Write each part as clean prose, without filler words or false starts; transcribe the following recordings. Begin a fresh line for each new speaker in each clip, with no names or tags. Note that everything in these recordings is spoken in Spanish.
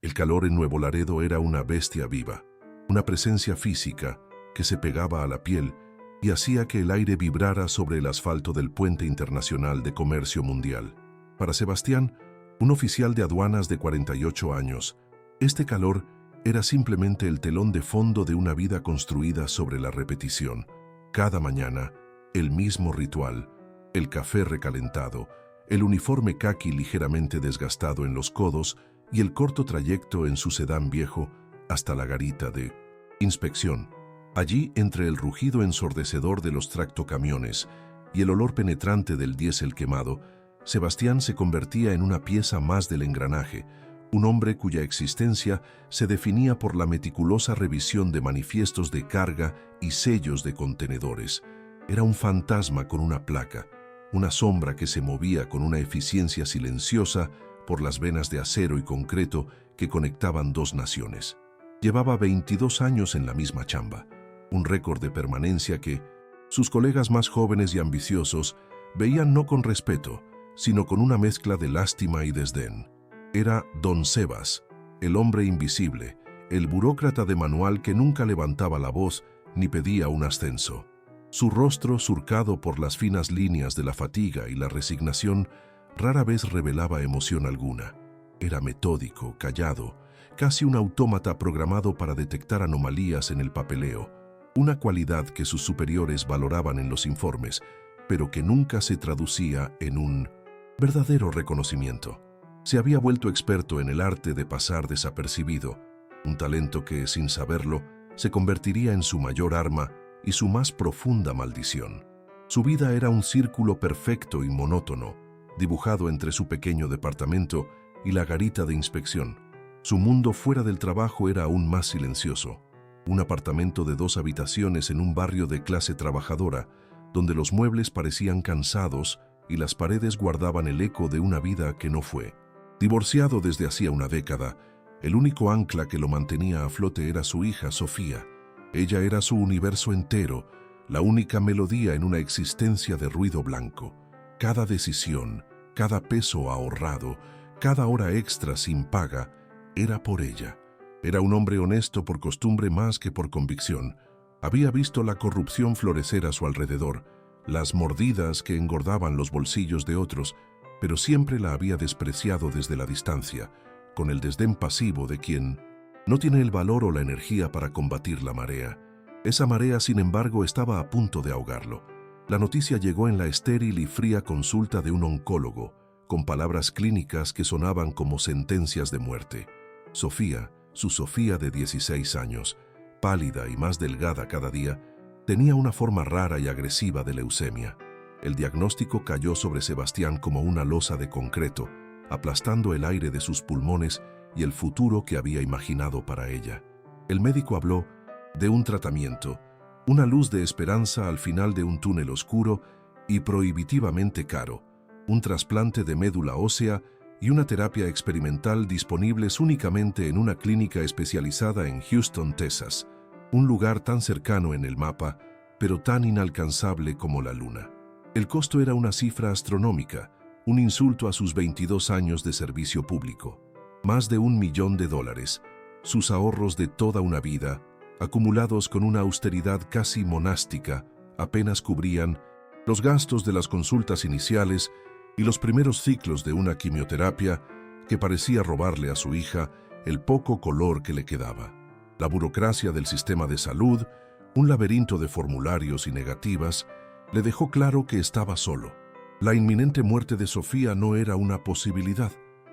El calor en Nuevo Laredo era una bestia viva, una presencia física que se pegaba a la piel y hacía que el aire vibrara sobre el asfalto del Puente Internacional de Comercio Mundial. Para Sebastián, un oficial de aduanas de 48 años, este calor era simplemente el telón de fondo de una vida construida sobre la repetición. Cada mañana, el mismo ritual, el café recalentado, el uniforme caqui ligeramente desgastado en los codos y el corto trayecto en su sedán viejo hasta la garita de inspección. Allí, entre el rugido ensordecedor de los tractocamiones y el olor penetrante del diésel quemado, Sebastián se convertía en una pieza más del engranaje, un hombre cuya existencia se definía por la meticulosa revisión de manifiestos de carga y sellos de contenedores. Era un fantasma con una placa, una sombra que se movía con una eficiencia silenciosa por las venas de acero y concreto que conectaban dos naciones. Llevaba 22 años en la misma chamba, un récord de permanencia que sus colegas más jóvenes y ambiciosos veían no con respeto, sino con una mezcla de lástima y desdén. Era Don Sebas, el hombre invisible, el burócrata de manual que nunca levantaba la voz ni pedía un ascenso. Su rostro, surcado por las finas líneas de la fatiga y la resignación, rara vez revelaba emoción alguna. Era metódico, callado, casi un autómata programado para detectar anomalías en el papeleo, una cualidad que sus superiores valoraban en los informes, pero que nunca se traducía en un verdadero reconocimiento. Se había vuelto experto en el arte de pasar desapercibido, un talento que, sin saberlo, se convertiría en su mayor arma y su más profunda maldición. Su vida era un círculo perfecto y monótono, dibujado entre su pequeño departamento y la garita de inspección. Su mundo fuera del trabajo era aún más silencioso. Un apartamento de 2 habitaciones en un barrio de clase trabajadora, donde los muebles parecían cansados y las paredes guardaban el eco de una vida que no fue. Divorciado desde hacía una década, el único ancla que lo mantenía a flote era su hija Sofía. Ella era su universo entero, la única melodía en una existencia de ruido blanco. Cada decisión, cada peso ahorrado, cada hora extra sin paga, era por ella. Era un hombre honesto por costumbre más que por convicción. Había visto la corrupción florecer a su alrededor, las mordidas que engordaban los bolsillos de otros, pero siempre la había despreciado desde la distancia, con el desdén pasivo de quien no tiene el valor o la energía para combatir la marea. Esa marea, sin embargo, estaba a punto de ahogarlo. La noticia llegó en la estéril y fría consulta de un oncólogo, con palabras clínicas que sonaban como sentencias de muerte. Sofía, su Sofía de 16 años, pálida y más delgada cada día, tenía una forma rara y agresiva de leucemia. El diagnóstico cayó sobre Sebastián como una losa de concreto, aplastando el aire de sus pulmones y el futuro que había imaginado para ella. El médico habló de un tratamiento, una luz de esperanza al final de un túnel oscuro y prohibitivamente caro, un trasplante de médula ósea y una terapia experimental disponibles únicamente en una clínica especializada en Houston, Texas, un lugar tan cercano en el mapa, pero tan inalcanzable como la luna. El costo era una cifra astronómica, un insulto a sus 22 años de servicio público. Más de $1 millón, sus ahorros de toda una vida, acumulados con una austeridad casi monástica, apenas cubrían los gastos de las consultas iniciales y los primeros ciclos de una quimioterapia que parecía robarle a su hija el poco color que le quedaba. La burocracia del sistema de salud, un laberinto de formularios y negativas, le dejó claro que estaba solo. La inminente muerte de Sofía no era una posibilidad,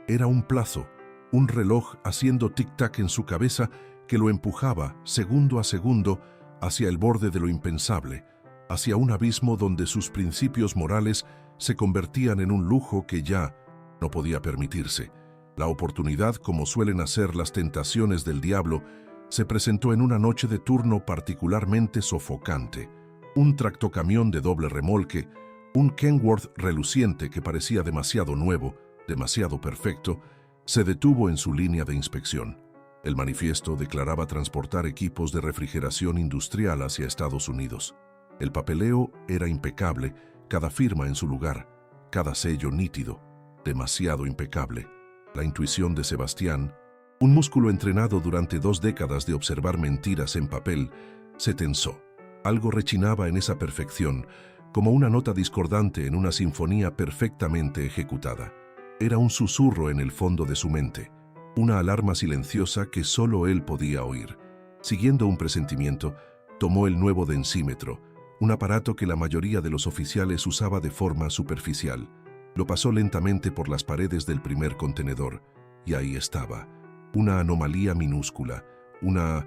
era un plazo, un reloj haciendo tic-tac en su cabeza que lo empujaba, segundo a segundo, hacia el borde de lo impensable, hacia un abismo donde sus principios morales se convertían en un lujo que ya no podía permitirse. La oportunidad, como suelen hacer las tentaciones del diablo, se presentó en una noche de turno particularmente sofocante. Un tractocamión de doble remolque, un Kenworth reluciente que parecía demasiado nuevo, demasiado perfecto, se detuvo en su línea de inspección. El manifiesto declaraba transportar equipos de refrigeración industrial hacia Estados Unidos. El papeleo era impecable, cada firma en su lugar, cada sello nítido, demasiado impecable. La intuición de Sebastián Un músculo entrenado durante 2 décadas de observar mentiras en papel se tensó. Algo rechinaba en esa perfección, como una nota discordante en una sinfonía perfectamente ejecutada. Era un susurro en el fondo de su mente, una alarma silenciosa que solo él podía oír. Siguiendo un presentimiento, tomó el nuevo densímetro, un aparato que la mayoría de los oficiales usaba de forma superficial. Lo pasó lentamente por las paredes del primer contenedor, y ahí estaba, una anomalía minúscula, una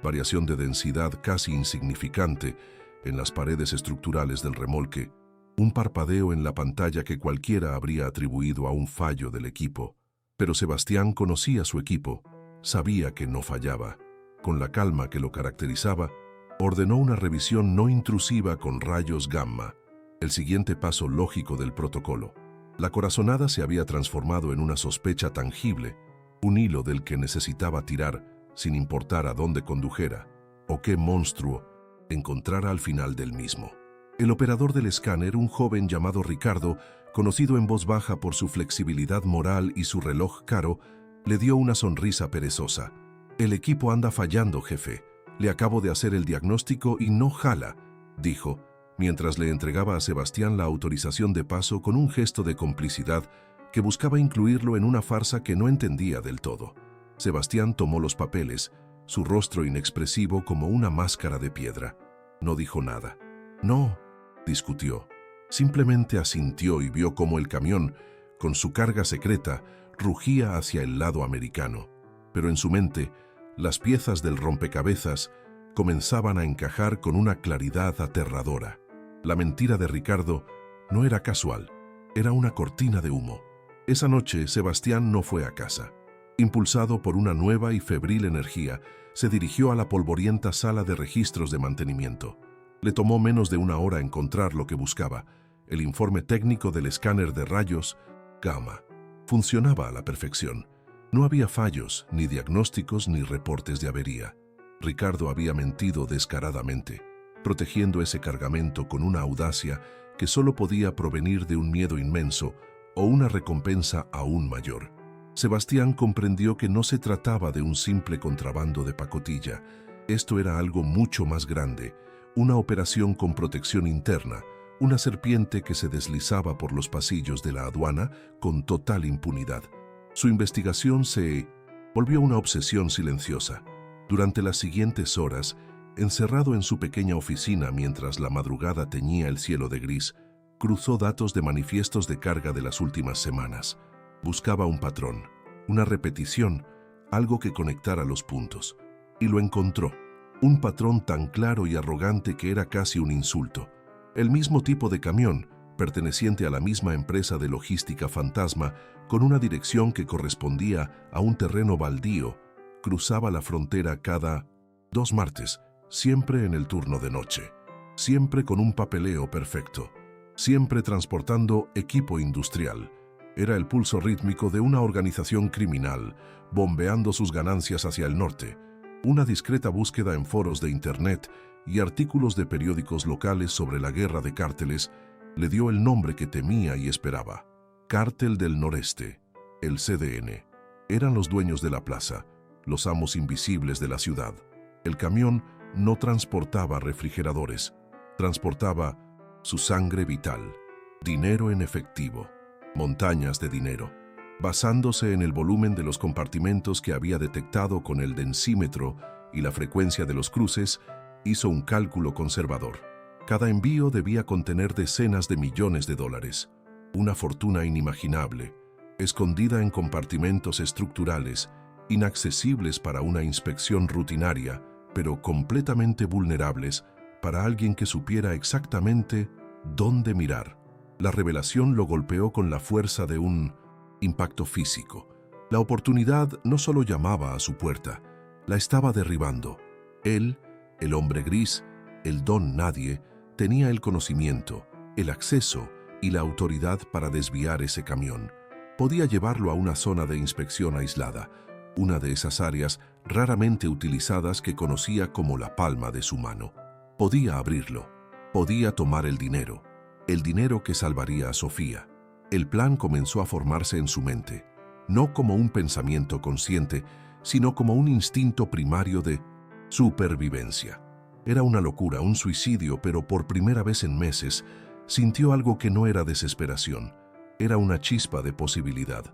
variación de densidad casi insignificante en las paredes estructurales del remolque, un parpadeo en la pantalla que cualquiera habría atribuido a un fallo del equipo. Pero Sebastián conocía su equipo, sabía que no fallaba. Con la calma que lo caracterizaba, ordenó una revisión no intrusiva con rayos gamma, el siguiente paso lógico del protocolo. La corazonada se había transformado en una sospecha tangible, un hilo del que necesitaba tirar sin importar a dónde condujera o qué monstruo encontrara al final del mismo. El operador del escáner, un joven llamado Ricardo, conocido en voz baja por su flexibilidad moral y su reloj caro, le dio una sonrisa perezosa. «El equipo anda fallando, jefe. Le acabo de hacer el diagnóstico y no jala», dijo, mientras le entregaba a Sebastián la autorización de paso con un gesto de complicidad que buscaba incluirlo en una farsa que no entendía del todo. Sebastián tomó los papeles, su rostro inexpresivo como una máscara de piedra. No dijo nada. «No», discutió. Simplemente asintió y vio cómo el camión, con su carga secreta, rugía hacia el lado americano. Pero en su mente, las piezas del rompecabezas comenzaban a encajar con una claridad aterradora. La mentira de Ricardo no era casual, era una cortina de humo. Esa noche, Sebastián no fue a casa. Impulsado por una nueva y febril energía, se dirigió a la polvorienta sala de registros de mantenimiento. Le tomó menos de una hora encontrar lo que buscaba, el informe técnico del escáner de rayos gamma. Funcionaba a la perfección. No había fallos, ni diagnósticos, ni reportes de avería. Ricardo había mentido descaradamente, protegiendo ese cargamento con una audacia que solo podía provenir de un miedo inmenso o una recompensa aún mayor. Sebastián comprendió que no se trataba de un simple contrabando de pacotilla. Esto era algo mucho más grande, una operación con protección interna, una serpiente que se deslizaba por los pasillos de la aduana con total impunidad. Su investigación se volvió una obsesión silenciosa. Durante las siguientes horas, encerrado en su pequeña oficina mientras la madrugada teñía el cielo de gris, cruzó datos de manifiestos de carga de las últimas semanas. Buscaba un patrón, una repetición, algo que conectara los puntos. Y lo encontró. Un patrón tan claro y arrogante que era casi un insulto. El mismo tipo de camión, perteneciente a la misma empresa de logística fantasma, con una dirección que correspondía a un terreno baldío, cruzaba la frontera cada 2 martes, siempre en el turno de noche, siempre con un papeleo perfecto, siempre transportando equipo industrial. Era el pulso rítmico de una organización criminal, bombeando sus ganancias hacia el norte. Una discreta búsqueda en foros de internet y artículos de periódicos locales sobre la guerra de cárteles le dio el nombre que temía y esperaba. Cártel del Noreste, el CDN. Eran los dueños de la plaza, los amos invisibles de la ciudad. El camión no transportaba refrigeradores, transportaba su sangre vital, dinero en efectivo, montañas de dinero. Basándose en el volumen de los compartimentos que había detectado con el densímetro y la frecuencia de los cruces, hizo un cálculo conservador. Cada envío debía contener decenas de millones de dólares, una fortuna inimaginable, escondida en compartimentos estructurales, inaccesibles para una inspección rutinaria, pero completamente vulnerables para alguien que supiera exactamente dónde mirar. La revelación lo golpeó con la fuerza de un impacto físico. La oportunidad no solo llamaba a su puerta, la estaba derribando. Él, el hombre gris, el don nadie, tenía el conocimiento, el acceso y la autoridad para desviar ese camión. Podía llevarlo a una zona de inspección aislada, una de esas áreas raramente utilizadas que conocía como la palma de su mano. Podía abrirlo, podía tomar el dinero que salvaría a Sofía. El plan comenzó a formarse en su mente, no como un pensamiento consciente, sino como un instinto primario de supervivencia. Era una locura, un suicidio, pero por primera vez en meses sintió algo que no era desesperación, era una chispa de posibilidad.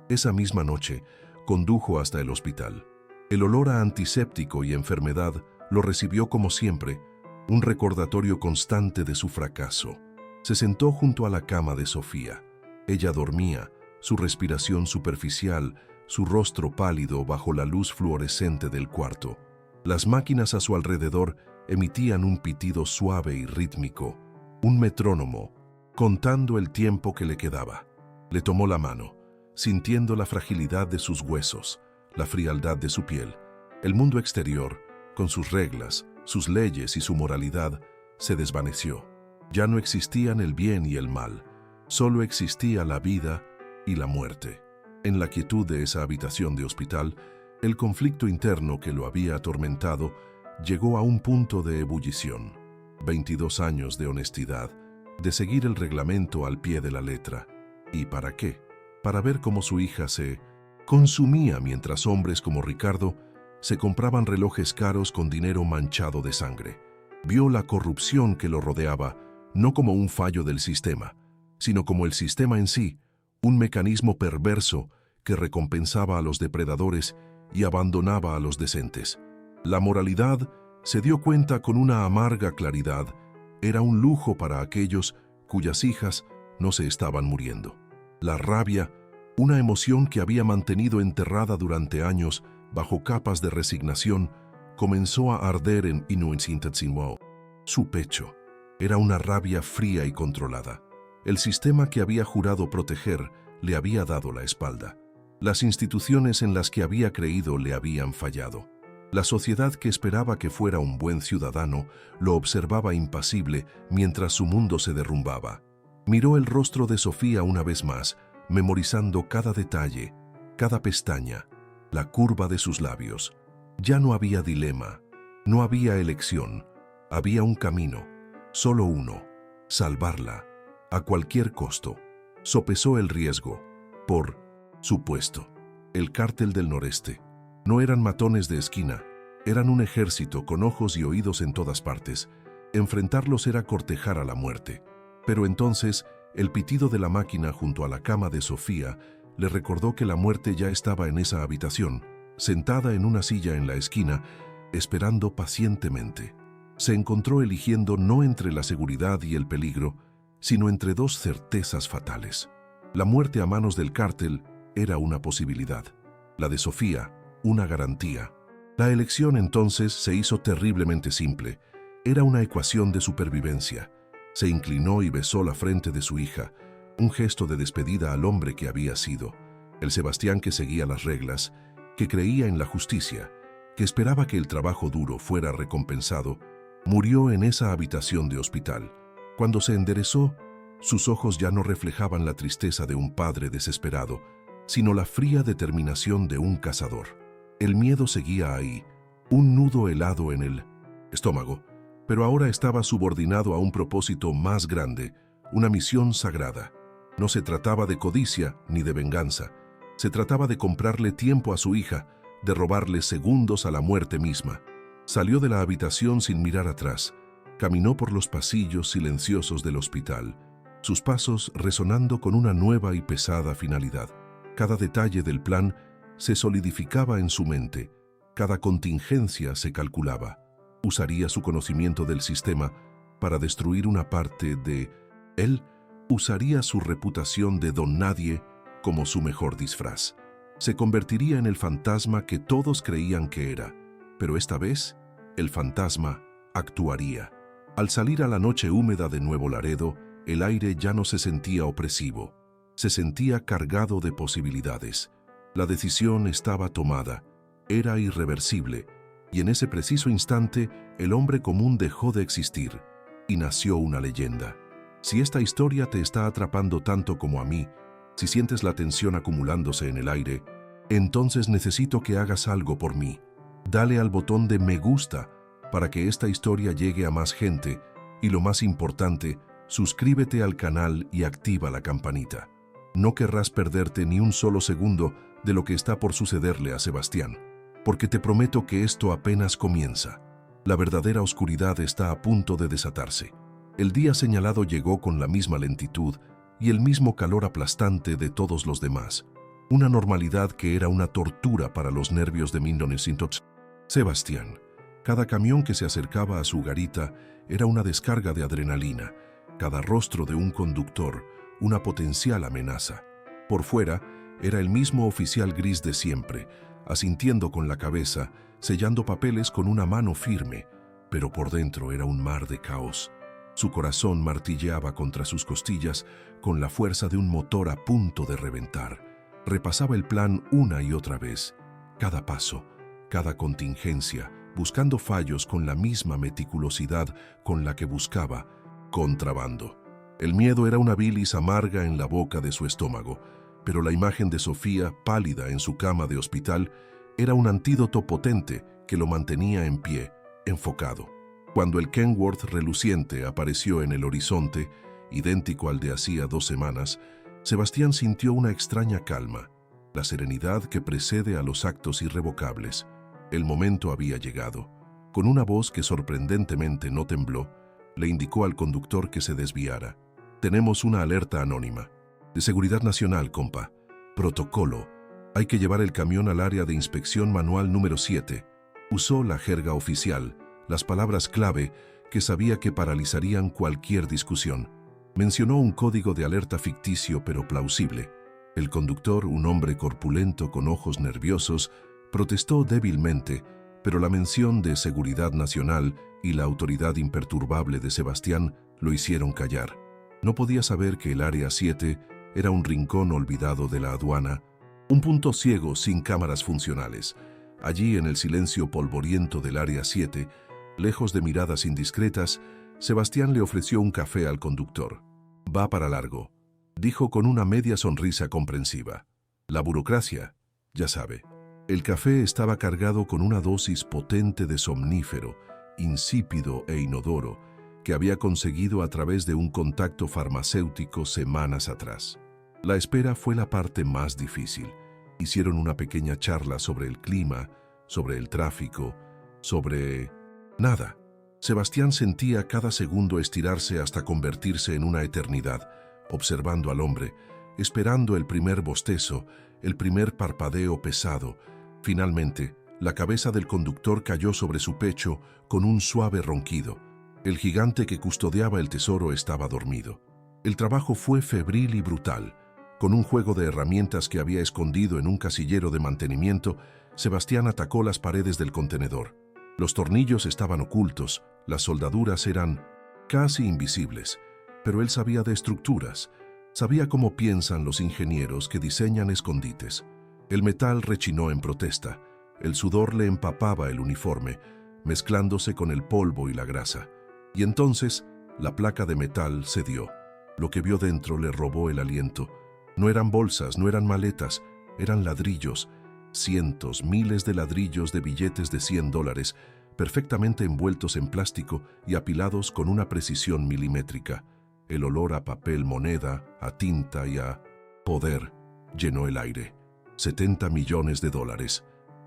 Esa misma noche condujo hasta el hospital. El olor a antiséptico y enfermedad lo recibió como siempre, un recordatorio constante de su fracaso. Se sentó junto a la cama de Sofía. Ella dormía, su respiración superficial, su rostro pálido bajo la luz fluorescente del cuarto. Las máquinas a su alrededor emitían un pitido suave y rítmico, un metrónomo, contando el tiempo que le quedaba. Le tomó la mano, sintiendo la fragilidad de sus huesos, la frialdad de su piel. El mundo exterior, con sus reglas, sus leyes y su moralidad, se desvaneció. Ya no existían el bien y el mal, solo existía la vida y la muerte. En la quietud de esa habitación de hospital, el conflicto interno que lo había atormentado llegó a un punto de ebullición. 22 años de honestidad, de seguir el reglamento al pie de la letra. ¿Y para qué? Para ver cómo su hija se consumía mientras hombres como Ricardo se compraban relojes caros con dinero manchado de sangre. Vio la corrupción que lo rodeaba, no como un fallo del sistema, sino como el sistema en sí, un mecanismo perverso que recompensaba a los depredadores y abandonaba a los decentes. La moralidad, se dio cuenta con una amarga claridad, era un lujo para aquellos cuyas hijas no se estaban muriendo. La rabia, una emoción que había mantenido enterrada durante años bajo capas de resignación, comenzó a arder en Inuisintatsinwao. Su pecho era una rabia fría y controlada. El sistema que había jurado proteger le había dado la espalda. Las instituciones en las que había creído le habían fallado. La sociedad que esperaba que fuera un buen ciudadano lo observaba impasible mientras su mundo se derrumbaba. Miró el rostro de Sofía una vez más, memorizando cada detalle, cada pestaña, la curva de sus labios. Ya no había dilema, no había elección, había un camino, solo uno: salvarla, a cualquier costo. Sopesó el riesgo, por supuesto. El cártel del noreste. No eran matones de esquina, eran un ejército con ojos y oídos en todas partes. Enfrentarlos era cortejar a la muerte. Pero entonces, el pitido de la máquina junto a la cama de Sofía le recordó que la muerte ya estaba en esa habitación, sentada en una silla en la esquina, esperando pacientemente. Se encontró eligiendo no entre la seguridad y el peligro, sino entre dos certezas fatales. La muerte a manos del cártel era una posibilidad. La de Sofía, una garantía. La elección entonces se hizo terriblemente simple. Era una ecuación de supervivencia. Se inclinó y besó la frente de su hija, un gesto de despedida al hombre que había sido, el Sebastián que seguía las reglas, que creía en la justicia, que esperaba que el trabajo duro fuera recompensado. Murió en esa habitación de hospital. Cuando se enderezó, sus ojos ya no reflejaban la tristeza de un padre desesperado, sino la fría determinación de un cazador. El miedo seguía ahí, un nudo helado en el estómago, pero ahora estaba subordinado a un propósito más grande, una misión sagrada. No se trataba de codicia ni de venganza, se trataba de comprarle tiempo a su hija, de robarle segundos a la muerte misma. Salió de la habitación sin mirar atrás, caminó por los pasillos silenciosos del hospital, sus pasos resonando con una nueva y pesada finalidad. Cada detalle del plan se solidificaba en su mente, cada contingencia se calculaba. Usaría su conocimiento del sistema para destruir una parte de él, usaría su reputación de don nadie como su mejor disfraz. Se convertiría en el fantasma que todos creían que era, pero esta vez el fantasma actuaría. Al salir a la noche húmeda de Nuevo Laredo, el aire ya no se sentía opresivo, se sentía cargado de posibilidades. La decisión estaba tomada, era irreversible, y en ese preciso instante el hombre común dejó de existir y nació una leyenda. Si esta historia te está atrapando tanto como a mí, si sientes la tensión acumulándose en el aire, entonces necesito que hagas algo por mí. Dale al botón de me gusta para que esta historia llegue a más gente y, lo más importante, suscríbete al canal y activa la campanita. No querrás perderte ni un solo segundo de lo que está por sucederle a Sebastián. porque te prometo que esto apenas comienza. La verdadera oscuridad está a punto de desatarse. El día señalado llegó con la misma lentitud y el mismo calor aplastante de todos los demás. Una normalidad que era una tortura para los nervios de 1900. Sebastián. Cada camión que se acercaba a su garita era una descarga de adrenalina. Cada rostro de un conductor, una potencial amenaza. Por fuera, era el mismo oficial gris de siempre, asintiendo con la cabeza, sellando papeles con una mano firme, pero por dentro era un mar de caos. Su corazón martilleaba contra sus costillas con la fuerza de un motor a punto de reventar. Repasaba el plan una y otra vez, cada paso, cada contingencia, buscando fallos con la misma meticulosidad con la que buscaba contrabando. El miedo era una bilis amarga en la boca de su estómago, pero la imagen de Sofía, pálida en su cama de hospital, era un antídoto potente que lo mantenía en pie, enfocado. Cuando el Kenworth reluciente apareció en el horizonte, idéntico al de hacía 2 semanas, Sebastián sintió una extraña calma, la serenidad que precede a los actos irrevocables. El momento había llegado. Con una voz que sorprendentemente no tembló, le indicó al conductor que se desviara. «Tenemos una alerta anónima. De seguridad nacional, compa. Protocolo. Hay que llevar el camión al área de inspección manual número 7. Usó la jerga oficial, las palabras clave que sabía que paralizarían cualquier discusión. Mencionó un código de alerta ficticio pero plausible. El conductor, un hombre corpulento con ojos nerviosos, protestó débilmente, pero la mención de seguridad nacional y la autoridad imperturbable de Sebastián lo hicieron callar. No podía saber que el área 7 era un rincón olvidado de la aduana, un punto ciego sin cámaras funcionales. Allí, en el silencio polvoriento del área 7, lejos de miradas indiscretas, Sebastián le ofreció un café al conductor. «Va para largo», dijo con una media sonrisa comprensiva. «La burocracia, ya sabe». El café estaba cargado con una dosis potente de somnífero, insípido e inodoro, que había conseguido a través de un contacto farmacéutico semanas atrás. La espera fue la parte más difícil. Hicieron una pequeña charla sobre el clima, sobre el tráfico, sobre... nada. Sebastián sentía cada segundo estirarse hasta convertirse en una eternidad, observando al hombre, esperando el primer bostezo, el primer parpadeo pesado. Finalmente, la cabeza del conductor cayó sobre su pecho con un suave ronquido. El gigante que custodiaba el tesoro estaba dormido. El trabajo fue febril y brutal. Con un juego de herramientas que había escondido en un casillero de mantenimiento, Sebastián atacó las paredes del contenedor. Los tornillos estaban ocultos, las soldaduras eran casi invisibles, pero él sabía de estructuras, sabía cómo piensan los ingenieros que diseñan escondites. El metal rechinó en protesta, el sudor le empapaba el uniforme, mezclándose con el polvo y la grasa. Y entonces, la placa de metal cedió. Lo que vio dentro le robó el aliento. No eran bolsas, no eran maletas, eran ladrillos, cientos, miles de ladrillos de billetes de $100, perfectamente envueltos en plástico y apilados con una precisión milimétrica. El olor a papel moneda, a tinta y a poder llenó el aire. $70 millones,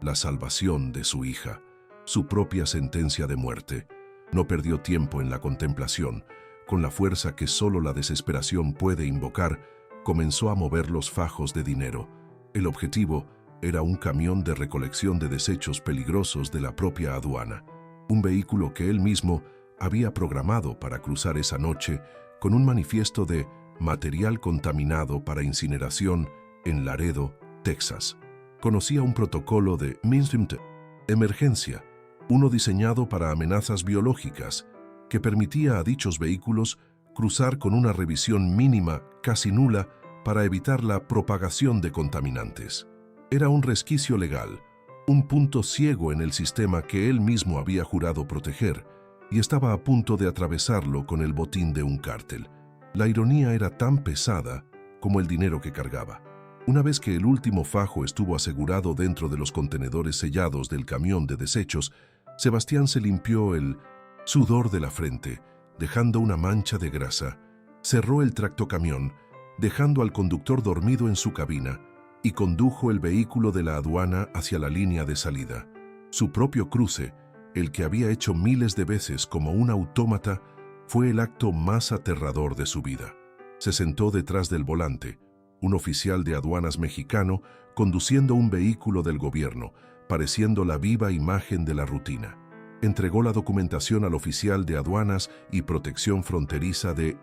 la salvación de su hija, su propia sentencia de muerte. No perdió tiempo en la contemplación. Con la fuerza que solo la desesperación puede invocar, comenzó a mover los fajos de dinero. El objetivo era un camión de recolección de desechos peligrosos de la propia aduana, un vehículo que él mismo había programado para cruzar esa noche con un manifiesto de material contaminado para incineración en Laredo, Texas. Conocía un protocolo de emergencia, uno diseñado para amenazas biológicas, que permitía a dichos vehículos cruzar con una revisión mínima, casi nula, para evitar la propagación de contaminantes. Era un resquicio legal, un punto ciego en el sistema que él mismo había jurado proteger, y estaba a punto de atravesarlo con el botín de un cártel. La ironía era tan pesada como el dinero que cargaba. Una vez que el último fajo estuvo asegurado dentro de los contenedores sellados del camión de desechos, Sebastián se limpió el sudor de la frente, dejando una mancha de grasa. Cerró el tractocamión, dejando al conductor dormido en su cabina, y condujo el vehículo de la aduana hacia la línea de salida. Su propio cruce, el que había hecho miles de veces como un autómata, fue el acto más aterrador de su vida. Se sentó detrás del volante, un oficial de aduanas mexicano conduciendo un vehículo del gobierno, pareciendo la viva imagen de la rutina. Entregó la documentación al oficial de aduanas y protección fronteriza de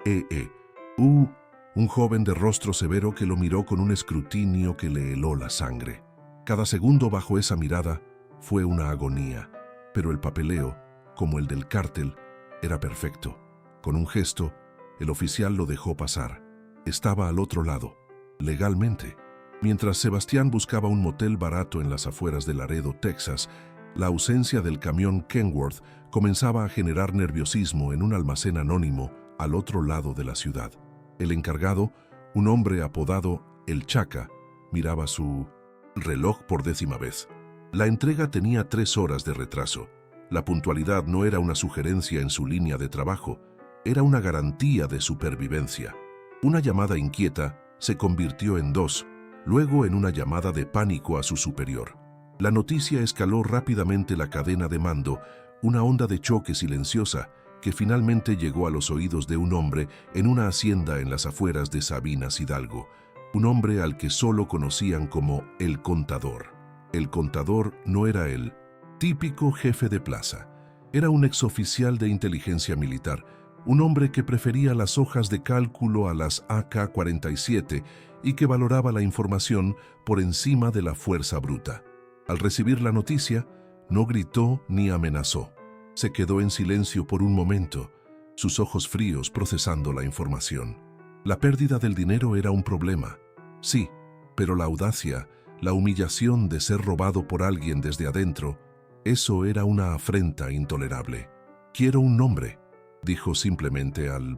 un joven de rostro severo que lo miró con un escrutinio que le heló la sangre. Cada segundo bajo esa mirada fue una agonía, pero el papeleo, como el del cártel, era perfecto. Con un gesto, el oficial lo dejó pasar. Estaba al otro lado, legalmente. Mientras Sebastián buscaba un motel barato en las afueras de Laredo, Texas, la ausencia del camión Kenworth comenzaba a generar nerviosismo en un almacén anónimo al otro lado de la ciudad. El encargado, un hombre apodado El Chaca, miraba su reloj por 10ª vez. La entrega tenía 3 horas de retraso. La puntualidad no era una sugerencia en su línea de trabajo, era una garantía de supervivencia. Una llamada inquieta se convirtió en 2, luego en una llamada de pánico a su superior. La noticia escaló rápidamente la cadena de mando, una onda de choque silenciosa que finalmente llegó a los oídos de un hombre en una hacienda en las afueras de Sabinas, Hidalgo, un hombre al que solo conocían como el contador. El contador no era el típico jefe de plaza, era un exoficial de inteligencia militar, un hombre que prefería las hojas de cálculo a las AK-47 y que valoraba la información por encima de la fuerza bruta. Al recibir la noticia, no gritó ni amenazó. Se quedó en silencio por un momento, sus ojos fríos procesando la información. La pérdida del dinero era un problema, sí, pero la audacia, la humillación de ser robado por alguien desde adentro, eso era una afrenta intolerable. «Quiero un nombre», dijo simplemente al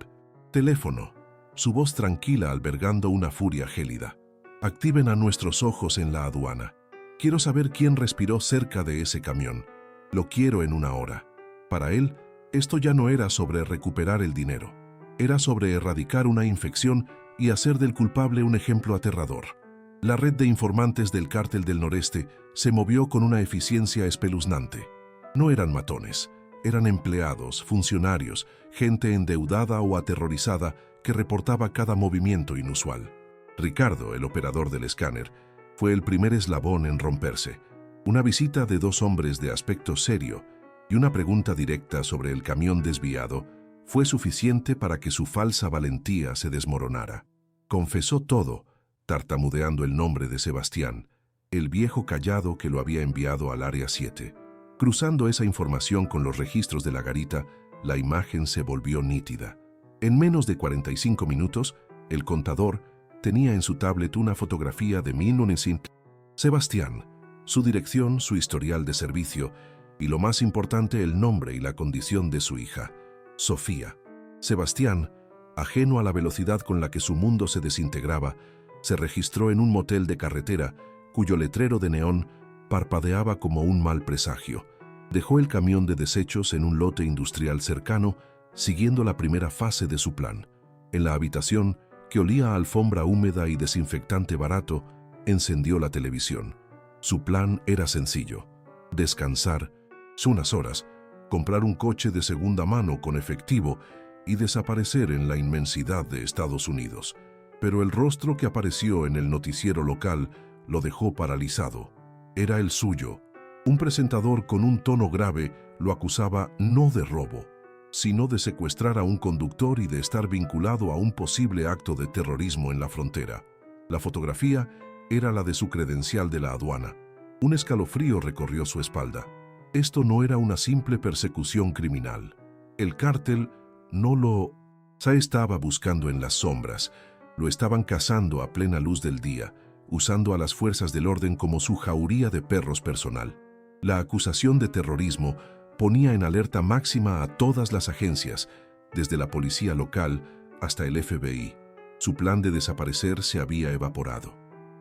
teléfono, su voz tranquila albergando una furia gélida. «Activen a nuestros ojos en la aduana. Quiero saber quién respiró cerca de ese camión. Lo quiero en 1 hora». Para él, esto ya no era sobre recuperar el dinero. Era sobre erradicar una infección y hacer del culpable un ejemplo aterrador. La red de informantes del Cártel del Noreste se movió con una eficiencia espeluznante. No eran matones, eran empleados, funcionarios, gente endeudada o aterrorizada que reportaba cada movimiento inusual. Ricardo, el operador del escáner, fue el primer eslabón en romperse. Una visita de 2 hombres de aspecto serio y una pregunta directa sobre el camión desviado fue suficiente para que su falsa valentía se desmoronara. Confesó todo, tartamudeando el nombre de Sebastián, el viejo callado que lo había enviado al Área 7. Cruzando esa información con los registros de la garita, la imagen se volvió nítida. En menos de 45 minutos, el contador tenía en su tablet una fotografía de 1900. Sebastián, su dirección, su historial de servicio y, lo más importante, el nombre y la condición de su hija, Sofía. Sebastián, ajeno a la velocidad con la que su mundo se desintegraba, se registró en un motel de carretera cuyo letrero de neón parpadeaba como un mal presagio. Dejó el camión de desechos en un lote industrial cercano, siguiendo la primera fase de su plan. En la habitación, que olía a alfombra húmeda y desinfectante barato, encendió la televisión. Su plan era sencillo: descansar unas horas, comprar un coche de segunda mano con efectivo y desaparecer en la inmensidad de Estados Unidos. Pero el rostro que apareció en el noticiero local lo dejó paralizado. Era el suyo. Un presentador con un tono grave lo acusaba no de robo, sino de secuestrar a un conductor y de estar vinculado a un posible acto de terrorismo en la frontera. La fotografía era la de su credencial de la aduana. Un escalofrío recorrió su espalda. Esto no era una simple persecución criminal. El cártel no lo estaba buscando en las sombras, lo estaban cazando a plena luz del día, usando a las fuerzas del orden como su jauría de perros personal. La acusación de terrorismo ponía en alerta máxima a todas las agencias, desde la policía local hasta el FBI. Su plan de desaparecer se había evaporado.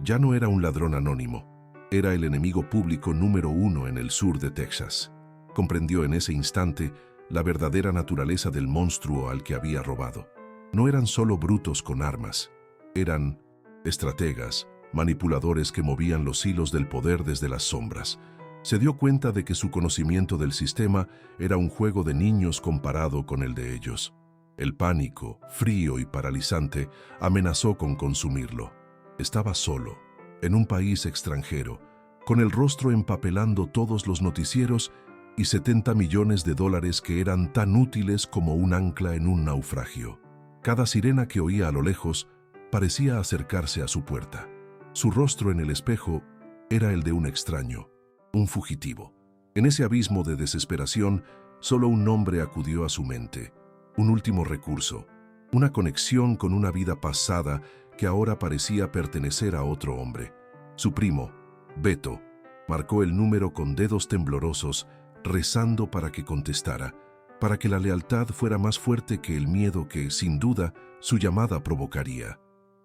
Ya no era un ladrón anónimo, era el enemigo público número 1 en el sur de Texas. Comprendió en ese instante la verdadera naturaleza del monstruo al que había robado. No eran solo brutos con armas, eran estrategas, manipuladores que movían los hilos del poder desde las sombras. Se dio cuenta de que su conocimiento del sistema era un juego de niños comparado con el de ellos. El pánico, frío y paralizante, amenazó con consumirlo. Estaba solo, en un país extranjero, con el rostro empapelando todos los noticieros y $70 millones que eran tan útiles como un ancla en un naufragio. Cada sirena que oía a lo lejos parecía acercarse a su puerta. Su rostro en el espejo era el de un extraño, un fugitivo. En ese abismo de desesperación, solo un nombre acudió a su mente, un último recurso, una conexión con una vida pasada que ahora parecía pertenecer a otro hombre. Su primo, Beto, marcó el número con dedos temblorosos, rezando para que contestara, para que la lealtad fuera más fuerte que el miedo que, sin duda, su llamada provocaría.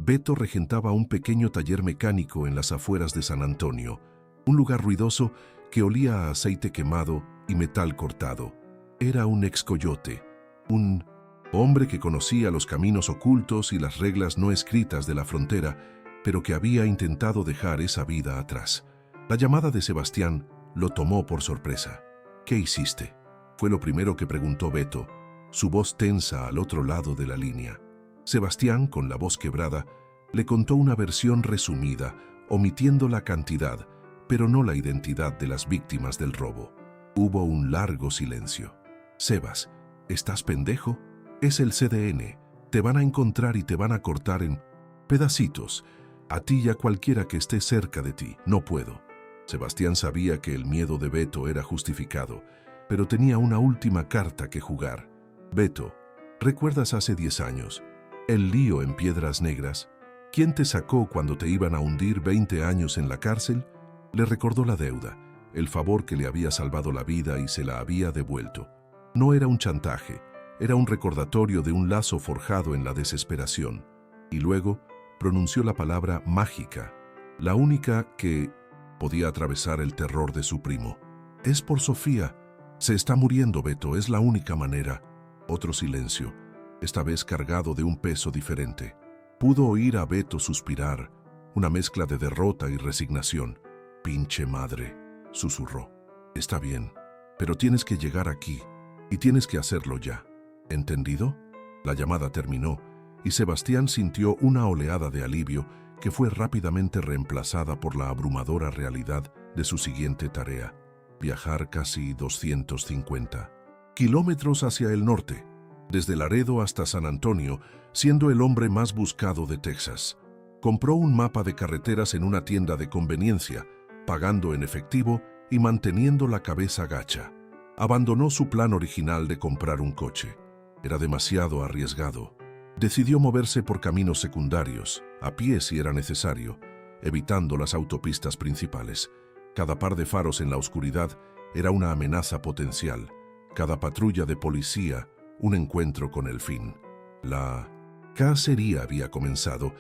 Beto regentaba un pequeño taller mecánico en las afueras de San Antonio, un lugar ruidoso que olía a aceite quemado y metal cortado. Era un excoyote, un hombre que conocía los caminos ocultos y las reglas no escritas de la frontera, pero que había intentado dejar esa vida atrás. La llamada de Sebastián lo tomó por sorpresa. «¿Qué hiciste?», fue lo primero que preguntó Beto, su voz tensa al otro lado de la línea. Sebastián, con la voz quebrada, le contó una versión resumida, omitiendo la cantidad, pero no la identidad de las víctimas del robo. Hubo un largo silencio. «Sebas, ¿estás pendejo? Es el CDN. Te van a encontrar y te van a cortar en pedacitos. A ti y a cualquiera que esté cerca de ti. No puedo». Sebastián sabía que el miedo de Beto era justificado, pero tenía una última carta que jugar. «Beto, ¿recuerdas hace 10 años? El lío en Piedras Negras. ¿Quién te sacó cuando te iban a hundir 20 años en la cárcel?». Le recordó la deuda, el favor que le había salvado la vida y se la había devuelto. No era un chantaje, era un recordatorio de un lazo forjado en la desesperación. Y luego pronunció la palabra mágica, la única que podía atravesar el terror de su primo. «Es por Sofía. Se está muriendo, Beto, es la única manera». Otro silencio, esta vez cargado de un peso diferente. Pudo oír a Beto suspirar, una mezcla de derrota y resignación. «Pinche madre», susurró. «Está bien, pero tienes que llegar aquí, y tienes que hacerlo ya. ¿Entendido?». La llamada terminó, y Sebastián sintió una oleada de alivio que fue rápidamente reemplazada por la abrumadora realidad de su siguiente tarea: viajar casi 250 kilómetros hacia el norte, desde Laredo hasta San Antonio, siendo el hombre más buscado de Texas. Compró un mapa de carreteras en una tienda de conveniencia, pagando en efectivo y manteniendo la cabeza gacha. Abandonó su plan original de comprar un coche. Era demasiado arriesgado. Decidió moverse por caminos secundarios, a pie si era necesario, evitando las autopistas principales. Cada par de faros en la oscuridad era una amenaza potencial. Cada patrulla de policía, un encuentro con el fin. La cacería había comenzado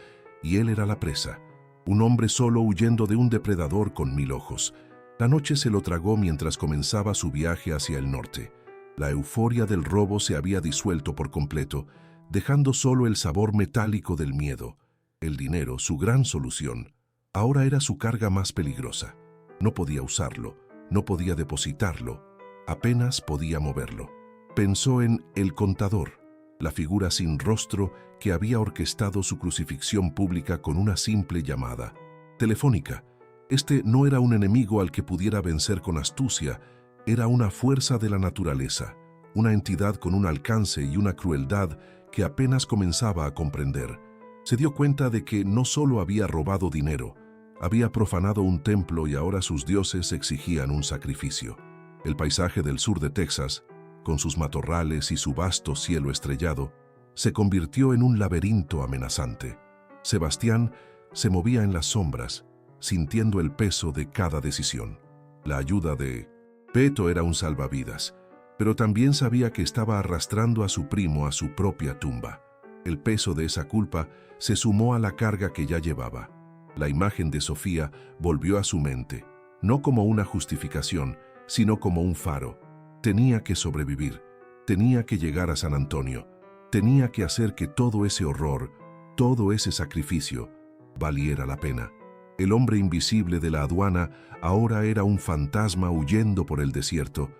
y él era la presa. Un hombre solo huyendo de un depredador con 1000 ojos. La noche se lo tragó mientras comenzaba su viaje hacia el norte. La euforia del robo se había disuelto por completo, dejando solo el sabor metálico del miedo. El dinero, su gran solución, ahora era su carga más peligrosa. No podía usarlo, no podía depositarlo, apenas podía moverlo. Pensó en el contador, la figura sin rostro que había orquestado su crucifixión pública con una simple llamada telefónica. Este no era un enemigo al que pudiera vencer con astucia, era una fuerza de la naturaleza, una entidad con un alcance y una crueldad que apenas comenzaba a comprender. Se dio cuenta de que no solo había robado dinero, había profanado un templo y ahora sus dioses exigían un sacrificio. El paisaje del sur de Texas, con sus matorrales y su vasto cielo estrellado, se convirtió en un laberinto amenazante. Sebastián se movía en las sombras, sintiendo el peso de cada decisión. La ayuda de Beto era un salvavidas, pero también sabía que estaba arrastrando a su primo a su propia tumba. El peso de esa culpa se sumó a la carga que ya llevaba. La imagen de Sofía volvió a su mente, no como una justificación, sino como un faro. Tenía que sobrevivir, tenía que llegar a San Antonio, tenía que hacer que todo ese horror, todo ese sacrificio, valiera la pena. El hombre invisible de la aduana ahora era un fantasma huyendo por el desierto,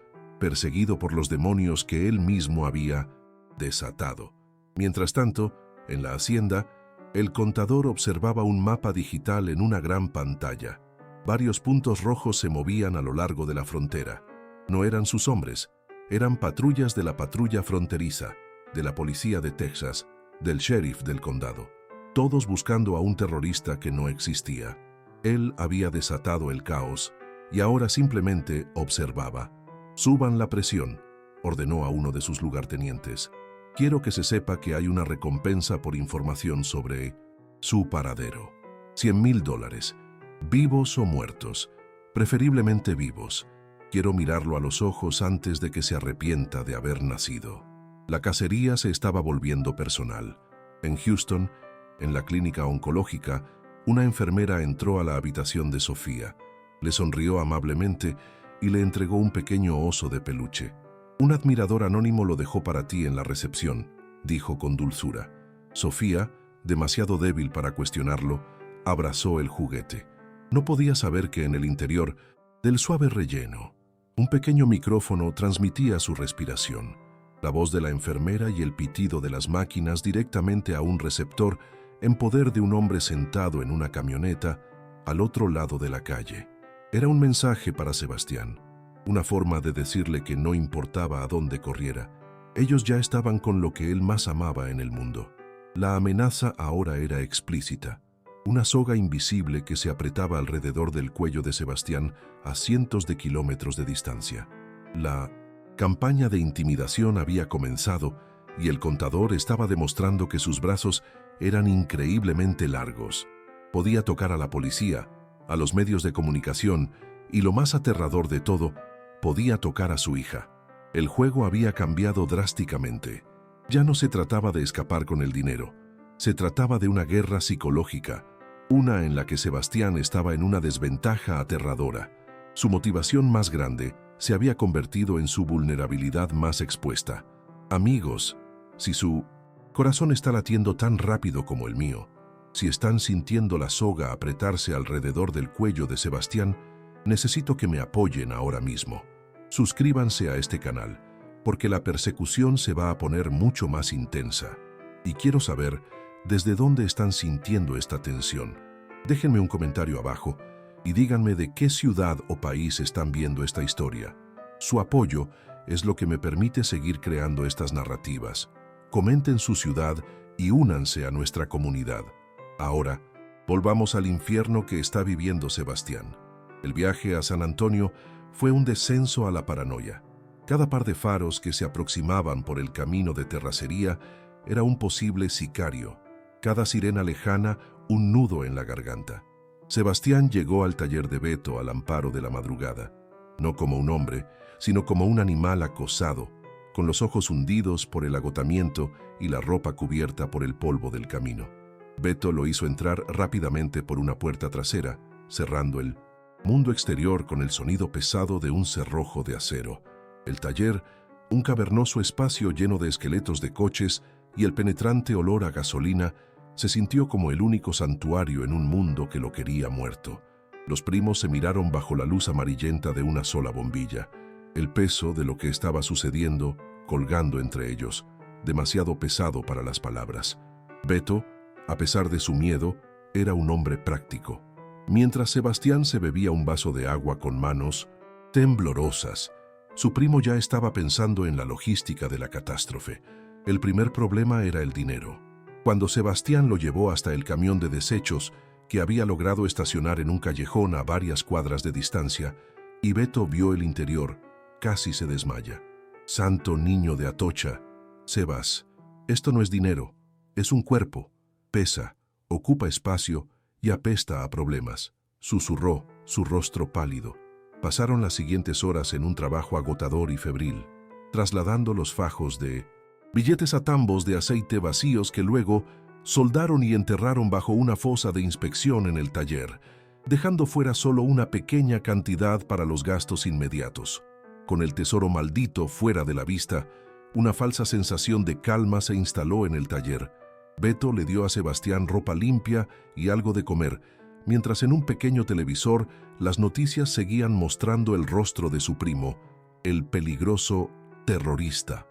perseguido por los demonios que él mismo había desatado. Mientras tanto, en la hacienda, el contador observaba un mapa digital en una gran pantalla. Varios puntos rojos se movían a lo largo de la frontera. No eran sus hombres, eran patrullas de la patrulla fronteriza, de la policía de Texas, del sheriff del condado, todos buscando a un terrorista que no existía. Él había desatado el caos y ahora simplemente observaba. «Suban la presión», ordenó a uno de sus lugartenientes. «Quiero que se sepa que hay una recompensa por información sobre su paradero. $100,000, vivos o muertos, preferiblemente vivos. Quiero mirarlo a los ojos antes de que se arrepienta de haber nacido». La cacería se estaba volviendo personal. En Houston, en la clínica oncológica, una enfermera entró a la habitación de Sofía, le sonrió amablemente y le entregó un pequeño oso de peluche. «Un admirador anónimo lo dejó para ti en la recepción», dijo con dulzura. Sofía, demasiado débil para cuestionarlo, abrazó el juguete. No podía saber que en el interior, del suave relleno, un pequeño micrófono transmitía su respiración, la voz de la enfermera y el pitido de las máquinas directamente a un receptor en poder de un hombre sentado en una camioneta al otro lado de la calle. Era un mensaje para Sebastián, una forma de decirle que no importaba a dónde corriera, ellos ya estaban con lo que él más amaba en el mundo. La amenaza ahora era explícita, una soga invisible que se apretaba alrededor del cuello de Sebastián a cientos de kilómetros de distancia. La campaña de intimidación había comenzado y el contador estaba demostrando que sus brazos eran increíblemente largos. Podía tocar a la policía, a los medios de comunicación y, lo más aterrador de todo, podía tocar a su hija. El juego había cambiado drásticamente. Ya no se trataba de escapar con el dinero. Se trataba de una guerra psicológica, una en la que Sebastián estaba en una desventaja aterradora. Su motivación más grande se había convertido en su vulnerabilidad más expuesta. Amigos, si su corazón está latiendo tan rápido como el mío, si están sintiendo la soga apretarse alrededor del cuello de Sebastián, necesito que me apoyen ahora mismo. Suscríbanse a este canal, porque la persecución se va a poner mucho más intensa. Y quiero saber desde dónde están sintiendo esta tensión. Déjenme un comentario abajo y díganme de qué ciudad o país están viendo esta historia. Su apoyo es lo que me permite seguir creando estas narrativas. Comenten su ciudad y únanse a nuestra comunidad. Ahora, volvamos al infierno que está viviendo Sebastián. El viaje a San Antonio fue un descenso a la paranoia. Cada par de faros que se aproximaban por el camino de terracería era un posible sicario. Cada sirena lejana, un nudo en la garganta. Sebastián llegó al taller de Beto al amparo de la madrugada, no como un hombre, sino como un animal acosado, con los ojos hundidos por el agotamiento y la ropa cubierta por el polvo del camino. Beto lo hizo entrar rápidamente por una puerta trasera, cerrando el mundo exterior con el sonido pesado de un cerrojo de acero. El taller, un cavernoso espacio lleno de esqueletos de coches y el penetrante olor a gasolina, se sintió como el único santuario en un mundo que lo quería muerto. Los primos se miraron bajo la luz amarillenta de una sola bombilla, el peso de lo que estaba sucediendo colgando entre ellos, demasiado pesado para las palabras. Beto, a pesar de su miedo, era un hombre práctico. Mientras Sebastián se bebía un vaso de agua con manos temblorosas, su primo ya estaba pensando en la logística de la catástrofe. El primer problema era el dinero. Cuando Sebastián lo llevó hasta el camión de desechos, que había logrado estacionar en un callejón a varias cuadras de distancia, y Beto vio el interior, casi se desmaya. «Santo niño de Atocha, Sebas, esto no es dinero, es un cuerpo, pesa, ocupa espacio y apesta a problemas», susurró, su rostro pálido. Pasaron las siguientes horas en un trabajo agotador y febril, trasladando los fajos de billetes a tambos de aceite vacíos que luego soldaron y enterraron bajo una fosa de inspección en el taller, dejando fuera solo una pequeña cantidad para los gastos inmediatos. Con el tesoro maldito fuera de la vista, una falsa sensación de calma se instaló en el taller. Beto le dio a Sebastián ropa limpia y algo de comer, mientras en un pequeño televisor las noticias seguían mostrando el rostro de su primo, el peligroso terrorista.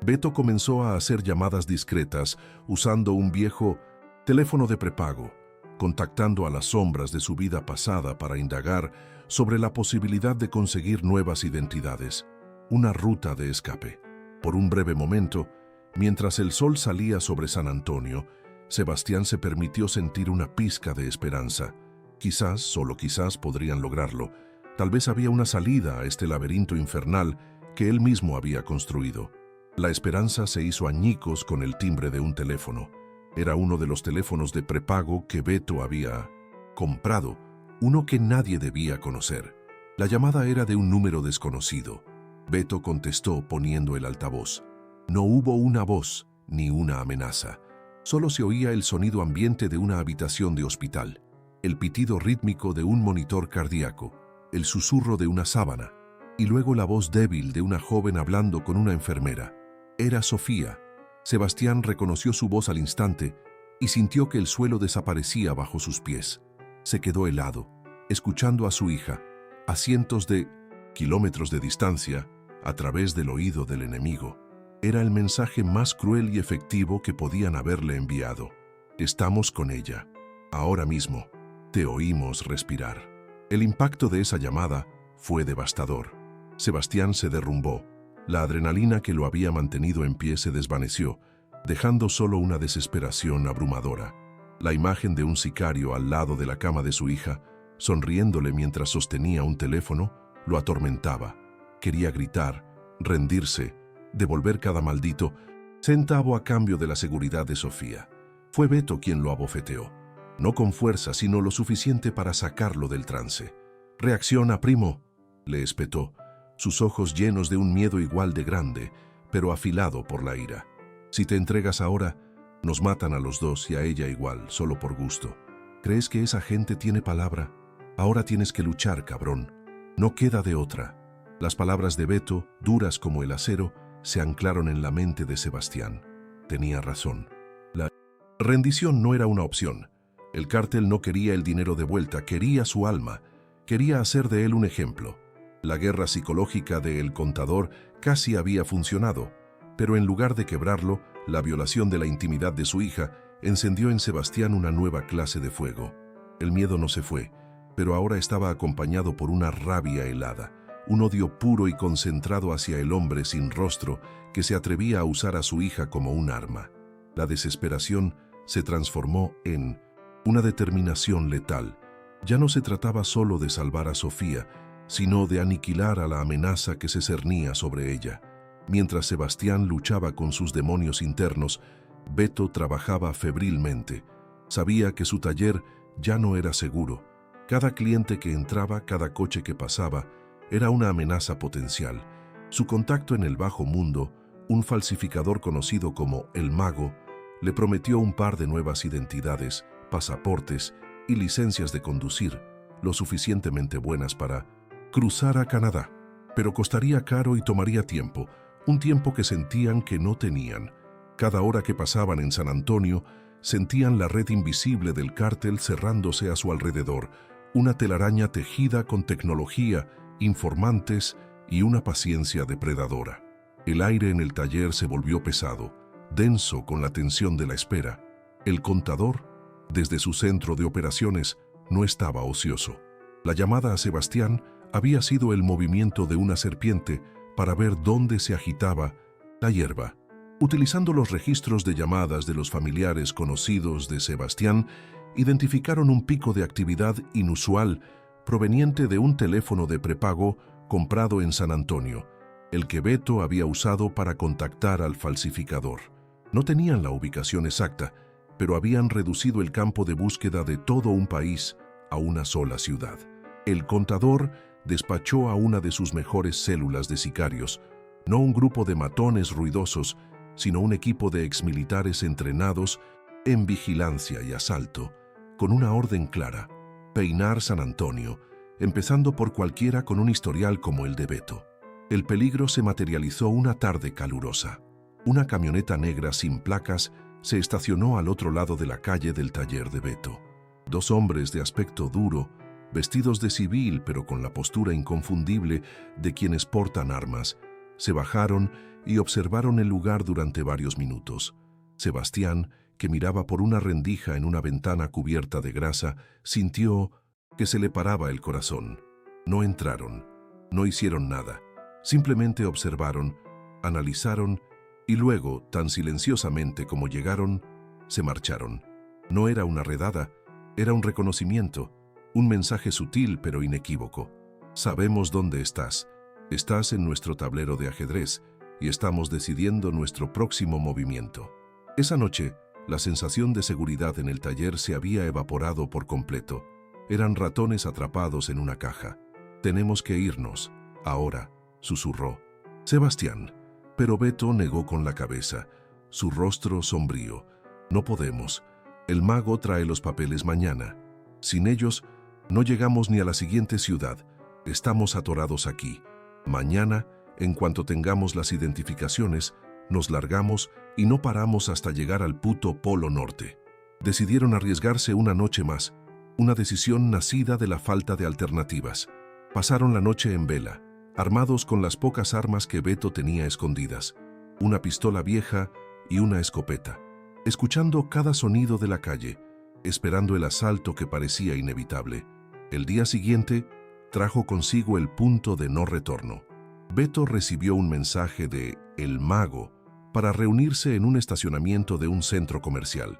Beto comenzó a hacer llamadas discretas usando un viejo teléfono de prepago, contactando a las sombras de su vida pasada para indagar sobre la posibilidad de conseguir nuevas identidades, una ruta de escape. Por un breve momento, mientras el sol salía sobre San Antonio, Sebastián se permitió sentir una pizca de esperanza. Quizás, solo quizás, podrían lograrlo. Tal vez había una salida a este laberinto infernal que él mismo había construido. La esperanza se hizo añicos con el timbre de un teléfono. Era uno de los teléfonos de prepago que Beto había comprado, uno que nadie debía conocer. La llamada era de un número desconocido. Beto contestó poniendo el altavoz. No hubo una voz ni una amenaza. Solo se oía el sonido ambiente de una habitación de hospital, el pitido rítmico de un monitor cardíaco, el susurro de una sábana, y luego la voz débil de una joven hablando con una enfermera. Era Sofía. Sebastián reconoció su voz al instante y sintió que el suelo desaparecía bajo sus pies. Se quedó helado, escuchando a su hija, a cientos de kilómetros de distancia, a través del oído del enemigo. Era el mensaje más cruel y efectivo que podían haberle enviado. Estamos con ella. Ahora mismo. Te oímos respirar. El impacto de esa llamada fue devastador. Sebastián se derrumbó. La adrenalina que lo había mantenido en pie se desvaneció, dejando solo una desesperación abrumadora. La imagen de un sicario al lado de la cama de su hija, sonriéndole mientras sostenía un teléfono, lo atormentaba. Quería gritar, rendirse, devolver cada maldito centavo a cambio de la seguridad de Sofía. Fue Beto quien lo abofeteó, no con fuerza, sino lo suficiente para sacarlo del trance. «Reacciona, primo», le espetó, sus ojos llenos de un miedo igual de grande, pero afilado por la ira. «Si te entregas ahora, nos matan a los dos y a ella igual, solo por gusto. ¿Crees que esa gente tiene palabra? Ahora tienes que luchar, cabrón. No queda de otra». Las palabras de Beto, duras como el acero, se anclaron en la mente de Sebastián. Tenía razón. La rendición no era una opción. El cártel no quería el dinero de vuelta, quería su alma. Quería hacer de él un ejemplo. La guerra psicológica de El Contador casi había funcionado, pero en lugar de quebrarlo, la violación de la intimidad de su hija encendió en Sebastián una nueva clase de fuego. El miedo no se fue, pero ahora estaba acompañado por una rabia helada, un odio puro y concentrado hacia el hombre sin rostro que se atrevía a usar a su hija como un arma. La desesperación se transformó en una determinación letal. Ya no se trataba solo de salvar a Sofía, sino de aniquilar a la amenaza que se cernía sobre ella. Mientras Sebastián luchaba con sus demonios internos, Beto trabajaba febrilmente. Sabía que su taller ya no era seguro. Cada cliente que entraba, cada coche que pasaba, era una amenaza potencial. Su contacto en el bajo mundo, un falsificador conocido como El Mago, le prometió un par de nuevas identidades, pasaportes y licencias de conducir, lo suficientemente buenas para cruzar a Canadá. Pero costaría caro y tomaría tiempo, un tiempo que sentían que no tenían. Cada hora que pasaban en San Antonio, sentían la red invisible del cártel cerrándose a su alrededor, una telaraña tejida con tecnología, informantes y una paciencia depredadora. El aire en el taller se volvió pesado, denso con la tensión de la espera. El contador, desde su centro de operaciones, no estaba ocioso. La llamada a Sebastián había sido el movimiento de una serpiente para ver dónde se agitaba la hierba. Utilizando los registros de llamadas de los familiares conocidos de Sebastián, identificaron un pico de actividad inusual proveniente de un teléfono de prepago comprado en San Antonio, el que Beto había usado para contactar al falsificador. No tenían la ubicación exacta, pero habían reducido el campo de búsqueda de todo un país a una sola ciudad. El contador despachó a una de sus mejores células de sicarios, no un grupo de matones ruidosos, sino un equipo de exmilitares entrenados en vigilancia y asalto, con una orden clara: peinar San Antonio, empezando por cualquiera con un historial como el de Beto. El peligro se materializó una tarde calurosa. Una camioneta negra sin placas se estacionó al otro lado de la calle del taller de Beto. Dos hombres de aspecto duro, vestidos de civil pero con la postura inconfundible de quienes portan armas, se bajaron y observaron el lugar durante varios minutos. Sebastián, que miraba por una rendija en una ventana cubierta de grasa, sintió que se le paraba el corazón. No entraron, no hicieron nada, simplemente observaron, analizaron y luego, tan silenciosamente como llegaron, se marcharon. No era una redada, era un reconocimiento, un mensaje sutil pero inequívoco. Sabemos dónde estás. Estás en nuestro tablero de ajedrez y estamos decidiendo nuestro próximo movimiento. Esa noche, la sensación de seguridad en el taller se había evaporado por completo. Eran ratones atrapados en una caja. Tenemos que irnos, ahora, susurró Sebastián, pero Beto negó con la cabeza, su rostro sombrío. No podemos. El mago trae los papeles mañana. Sin ellos, no llegamos ni a la siguiente ciudad. Estamos atorados aquí. Mañana, en cuanto tengamos las identificaciones, nos largamos y no paramos hasta llegar al puto Polo Norte. Decidieron arriesgarse una noche más, una decisión nacida de la falta de alternativas. Pasaron la noche en vela, armados con las pocas armas que Beto tenía escondidas, una pistola vieja y una escopeta, escuchando cada sonido de la calle, esperando el asalto que parecía inevitable. El día siguiente trajo consigo el punto de no retorno. Beto recibió un mensaje de El Mago para reunirse en un estacionamiento de un centro comercial.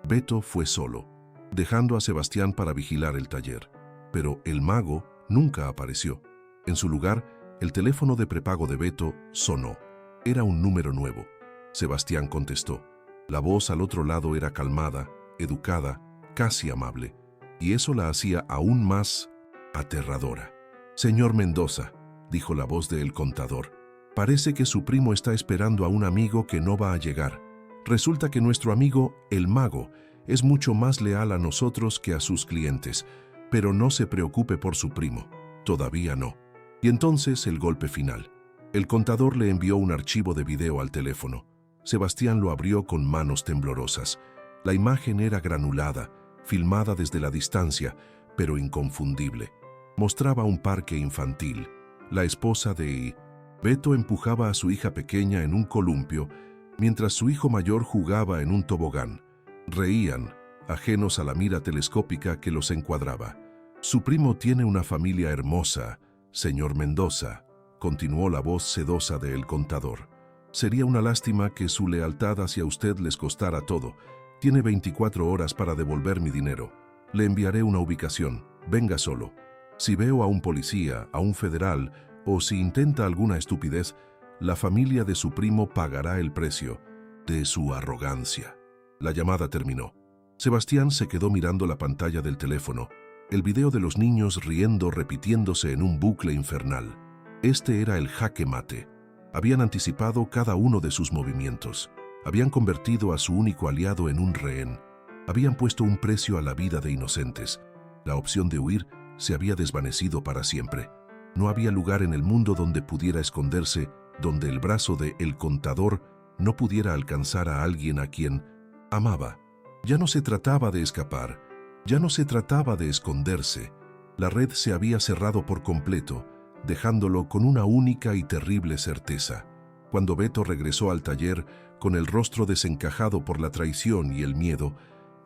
Beto fue solo, dejando a Sebastián para vigilar el taller. Pero El Mago nunca apareció. En su lugar, el teléfono de prepago de Beto sonó. Era un número nuevo. Sebastián contestó. La voz al otro lado era calmada, educada, casi amable, y eso la hacía aún más aterradora. «Señor Mendoza», dijo la voz del contador, «parece que su primo está esperando a un amigo que no va a llegar. Resulta que nuestro amigo, el mago, es mucho más leal a nosotros que a sus clientes, pero no se preocupe por su primo, todavía no». Y entonces el golpe final. El contador le envió un archivo de video al teléfono. Sebastián lo abrió con manos temblorosas. La imagen era granulada, filmada desde la distancia, pero inconfundible. Mostraba un parque infantil. La esposa de Beto empujaba a su hija pequeña en un columpio, mientras su hijo mayor jugaba en un tobogán. Reían, ajenos a la mira telescópica que los encuadraba. «Su primo tiene una familia hermosa, señor Mendoza», continuó la voz sedosa del contador. «Sería una lástima que su lealtad hacia usted les costara todo. Tiene 24 horas para devolver mi dinero. Le enviaré una ubicación. Venga solo. Si veo a un policía, a un federal, o si intenta alguna estupidez, la familia de su primo pagará el precio de su arrogancia». La llamada terminó. Sebastián se quedó mirando la pantalla del teléfono, el video de los niños riendo repitiéndose en un bucle infernal. Este era el jaque mate. Habían anticipado cada uno de sus movimientos. Habían convertido a su único aliado en un rehén. Habían puesto un precio a la vida de inocentes. La opción de huir se había desvanecido para siempre. No había lugar en el mundo donde pudiera esconderse, donde el brazo de El Contador no pudiera alcanzar a alguien a quien amaba. Ya no se trataba de escapar, ya no se trataba de esconderse. La red se había cerrado por completo, dejándolo con una única y terrible certeza. Cuando Beto regresó al taller, con el rostro desencajado por la traición y el miedo,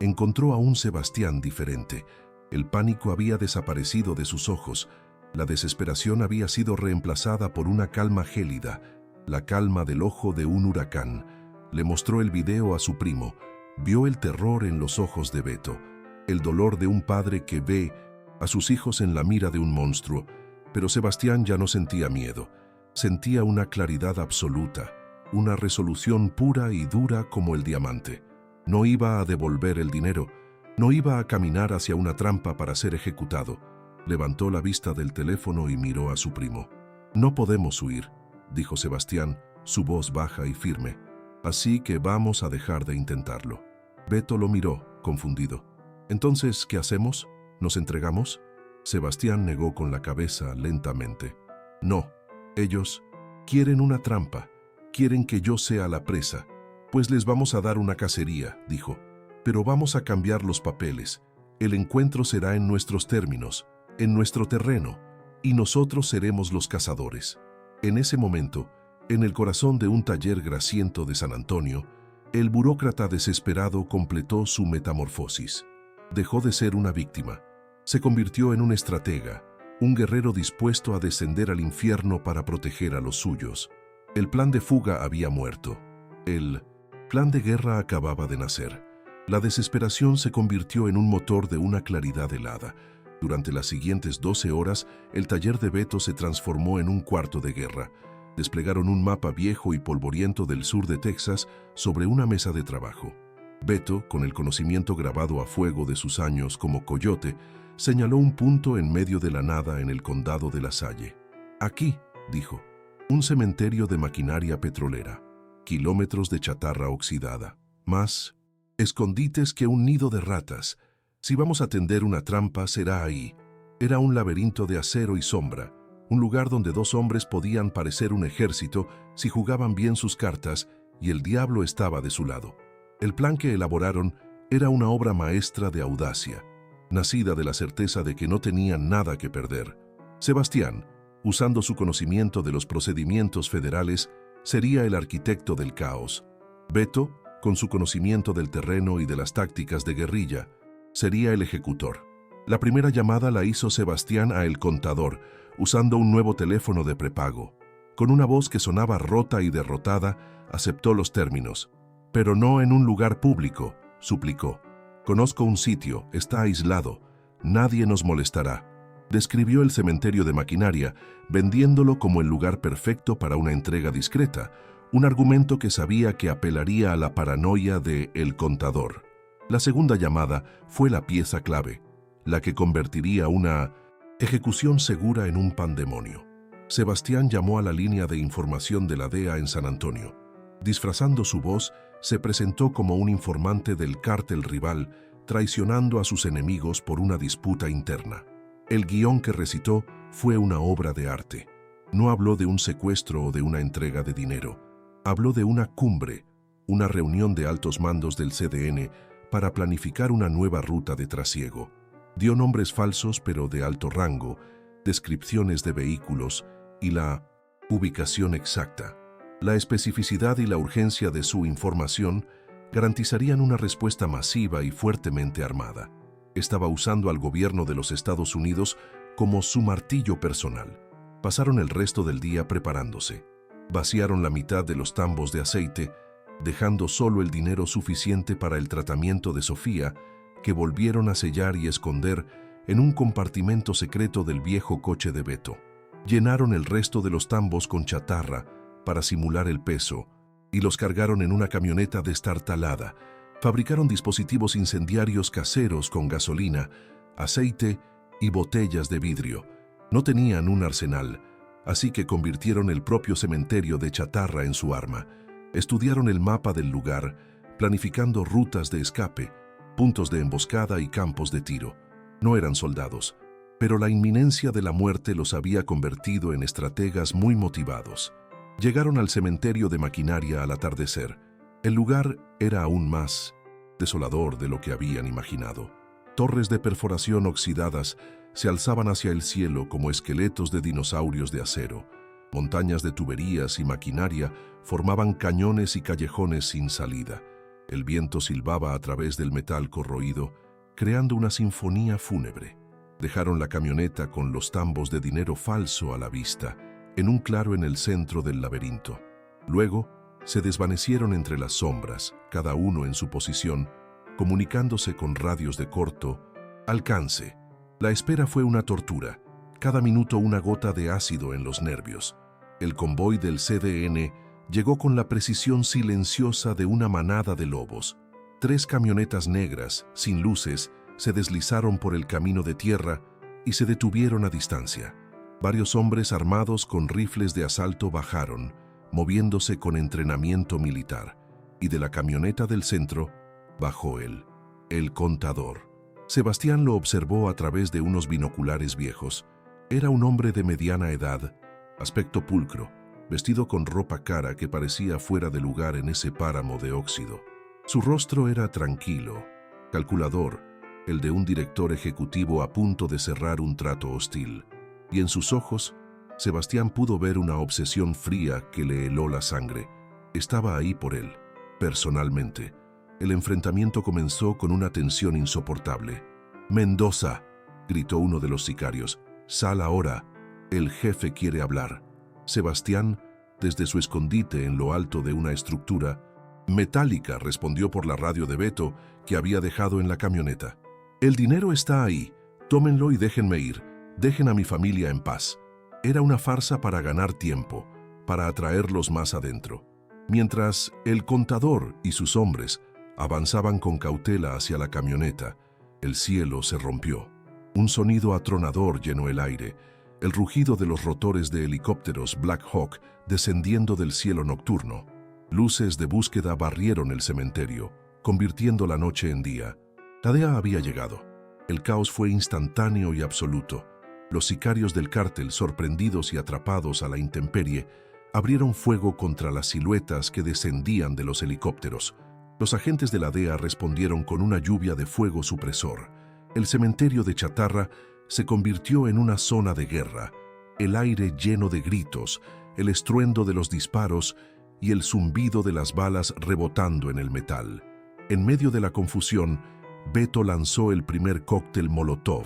encontró a un Sebastián diferente. El pánico había desaparecido de sus ojos, la desesperación había sido reemplazada por una calma gélida, la calma del ojo de un huracán. Le mostró el video a su primo, vio el terror en los ojos de Beto, el dolor de un padre que ve a sus hijos en la mira de un monstruo. Pero Sebastián ya no sentía miedo, sentía una claridad absoluta, una resolución pura y dura como el diamante. No iba a devolver el dinero, no iba a caminar hacia una trampa para ser ejecutado. Levantó la vista del teléfono y miró a su primo. «No podemos huir», dijo Sebastián, su voz baja y firme. «Así que vamos a dejar de intentarlo». Beto lo miró, confundido. «Entonces, ¿qué hacemos? ¿Nos entregamos?» Sebastián negó con la cabeza lentamente. «No, ellos quieren una trampa, quieren que yo sea la presa. Pues les vamos a dar una cacería», dijo. «Pero vamos a cambiar los papeles. El encuentro será en nuestros términos, en nuestro terreno, y nosotros seremos los cazadores. En ese momento, en el corazón de un taller grasiento de San Antonio, el burócrata desesperado completó su metamorfosis. Dejó de ser una víctima. Se convirtió en un estratega, un guerrero dispuesto a descender al infierno para proteger a los suyos. El plan de fuga había muerto. El plan de guerra acababa de nacer. La desesperación se convirtió en un motor de una claridad helada. Durante las siguientes 12 horas, el taller de Beto se transformó en un cuarto de guerra. Desplegaron un mapa viejo y polvoriento del sur de Texas sobre una mesa de trabajo. Beto, con el conocimiento grabado a fuego de sus años como coyote, señaló un punto en medio de la nada en el condado de La Salle. Aquí, dijo, un cementerio de maquinaria petrolera, kilómetros de chatarra oxidada, más escondites que un nido de ratas. Si vamos a tender una trampa, será ahí. Era un laberinto de acero y sombra, un lugar donde dos hombres podían parecer un ejército si jugaban bien sus cartas y el diablo estaba de su lado. El plan que elaboraron era una obra maestra de audacia, nacida de la certeza de que no tenían nada que perder. Sebastián, usando su conocimiento de los procedimientos federales, sería el arquitecto del caos. Beto, con su conocimiento del terreno y de las tácticas de guerrilla, sería el ejecutor. La primera llamada la hizo Sebastián a El Contador, usando un nuevo teléfono de prepago. Con una voz que sonaba rota y derrotada, aceptó los términos. «Pero no en un lugar público», suplicó. «Conozco un sitio, está aislado. Nadie nos molestará». Describió el cementerio de maquinaria, vendiéndolo como el lugar perfecto para una entrega discreta, un argumento que sabía que apelaría a la paranoia de El Contador. La segunda llamada fue la pieza clave, la que convertiría una ejecución segura en un pandemonio. Sebastián llamó a la línea de información de la DEA en San Antonio. Disfrazando su voz, se presentó como un informante del cártel rival, traicionando a sus enemigos por una disputa interna. El guión que recitó fue una obra de arte. No habló de un secuestro o de una entrega de dinero. Habló de una cumbre, una reunión de altos mandos del CDN para planificar una nueva ruta de trasiego. Dio nombres falsos pero de alto rango, descripciones de vehículos y la ubicación exacta. La especificidad y la urgencia de su información garantizarían una respuesta masiva y fuertemente armada. Estaba usando al gobierno de los Estados Unidos como su martillo personal. Pasaron el resto del día preparándose. Vaciaron la mitad de los tambos de aceite, dejando solo el dinero suficiente para el tratamiento de Sofía, que volvieron a sellar y esconder en un compartimento secreto del viejo coche de Beto. Llenaron el resto de los tambos con chatarra para simular el peso y los cargaron en una camioneta destartalada. Fabricaron dispositivos incendiarios caseros con gasolina, aceite y botellas de vidrio. No tenían un arsenal, así que convirtieron el propio cementerio de chatarra en su arma. Estudiaron el mapa del lugar, planificando rutas de escape, puntos de emboscada y campos de tiro. No eran soldados, pero la inminencia de la muerte los había convertido en estrategas muy motivados. Llegaron al cementerio de maquinaria al atardecer. El lugar era aún más desolador de lo que habían imaginado. Torres de perforación oxidadas se alzaban hacia el cielo como esqueletos de dinosaurios de acero. Montañas de tuberías y maquinaria formaban cañones y callejones sin salida. El viento silbaba a través del metal corroído, creando una sinfonía fúnebre. Dejaron la camioneta con los tambos de dinero falso a la vista, en un claro en el centro del laberinto. Luego, se desvanecieron entre las sombras, cada uno en su posición, comunicándose con radios de corto alcance. La espera fue una tortura, cada minuto una gota de ácido en los nervios. El convoy del CDN llegó con la precisión silenciosa de una manada de lobos. 3 camionetas negras, sin luces, se deslizaron por el camino de tierra y se detuvieron a distancia. Varios hombres armados con rifles de asalto bajaron, moviéndose con entrenamiento militar, y de la camioneta del centro bajó él, el contador. Sebastián lo observó a través de unos binoculares viejos. Era un hombre de mediana edad, aspecto pulcro, vestido con ropa cara que parecía fuera de lugar en ese páramo de óxido. Su rostro era tranquilo, calculador, el de un director ejecutivo a punto de cerrar un trato hostil. Y en sus ojos, Sebastián pudo ver una obsesión fría que le heló la sangre. Estaba ahí por él, personalmente. El enfrentamiento comenzó con una tensión insoportable. «Mendoza», gritó uno de los sicarios, «sal ahora. El jefe quiere hablar». Sebastián, desde su escondite en lo alto de una estructura metálica, respondió por la radio de Beto, que había dejado en la camioneta. «El dinero está ahí. Tómenlo y déjenme ir. Dejen a mi familia en paz». Era una farsa para ganar tiempo, para atraerlos más adentro. Mientras el contador y sus hombres avanzaban con cautela hacia la camioneta, el cielo se rompió. Un sonido atronador llenó el aire, el rugido de los rotores de helicópteros Black Hawk descendiendo del cielo nocturno. Luces de búsqueda barrieron el cementerio, convirtiendo la noche en día. La DEA había llegado. El caos fue instantáneo y absoluto. Los sicarios del cártel, sorprendidos y atrapados a la intemperie, abrieron fuego contra las siluetas que descendían de los helicópteros. Los agentes de la DEA respondieron con una lluvia de fuego supresor. El cementerio de chatarra se convirtió en una zona de guerra, el aire lleno de gritos, el estruendo de los disparos y el zumbido de las balas rebotando en el metal. En medio de la confusión, Beto lanzó el primer cóctel Molotov,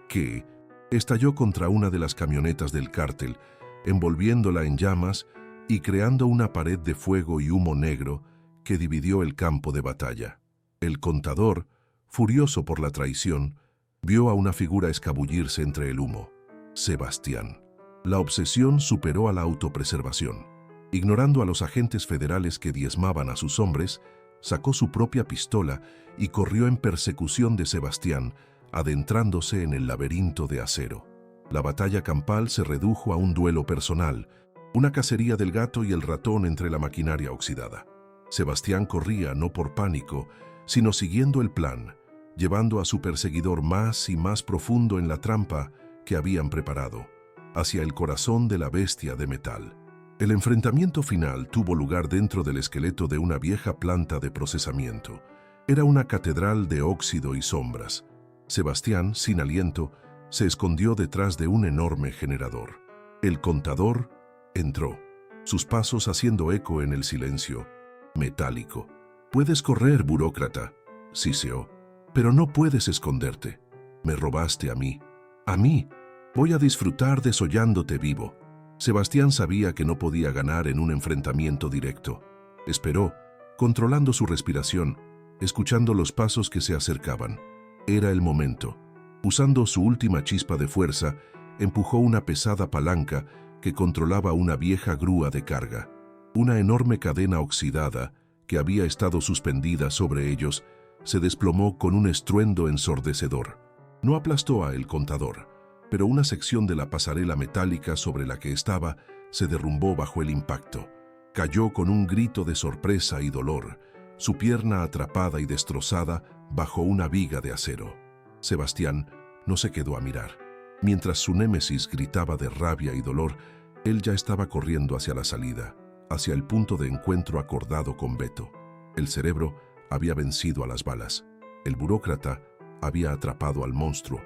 que estalló contra una de las camionetas del cártel, envolviéndola en llamas y creando una pared de fuego y humo negro que dividió el campo de batalla. El contador, furioso por la traición, vio a una figura escabullirse entre el humo. Sebastián. La obsesión superó a la autopreservación. Ignorando a los agentes federales que diezmaban a sus hombres, sacó su propia pistola y corrió en persecución de Sebastián, adentrándose en el laberinto de acero. La batalla campal se redujo a un duelo personal, una cacería del gato y el ratón entre la maquinaria oxidada. Sebastián corría no por pánico, sino siguiendo el plan, llevando a su perseguidor más y más profundo en la trampa que habían preparado, hacia el corazón de la bestia de metal. El enfrentamiento final tuvo lugar dentro del esqueleto de una vieja planta de procesamiento. Era una catedral de óxido y sombras. Sebastián, sin aliento, se escondió detrás de un enorme generador. El contador entró, sus pasos haciendo eco en el silencio metálico. «Puedes correr, burócrata», siseó, «pero no puedes esconderte. Me robaste a mí. A mí. Voy a disfrutar desollándote vivo». Sebastián sabía que no podía ganar en un enfrentamiento directo. Esperó, controlando su respiración, escuchando los pasos que se acercaban. Era el momento. Usando su última chispa de fuerza, empujó una pesada palanca que controlaba una vieja grúa de carga. Una enorme cadena oxidada, que había estado suspendida sobre ellos, se desplomó con un estruendo ensordecedor. No aplastó a el contador, pero una sección de la pasarela metálica sobre la que estaba se derrumbó bajo el impacto. Cayó con un grito de sorpresa y dolor, su pierna atrapada y destrozada bajo una viga de acero. Sebastián no se quedó a mirar. Mientras su némesis gritaba de rabia y dolor, él ya estaba corriendo hacia la salida, hacia el punto de encuentro acordado con Beto. El cerebro había vencido a las balas. El burócrata había atrapado al monstruo.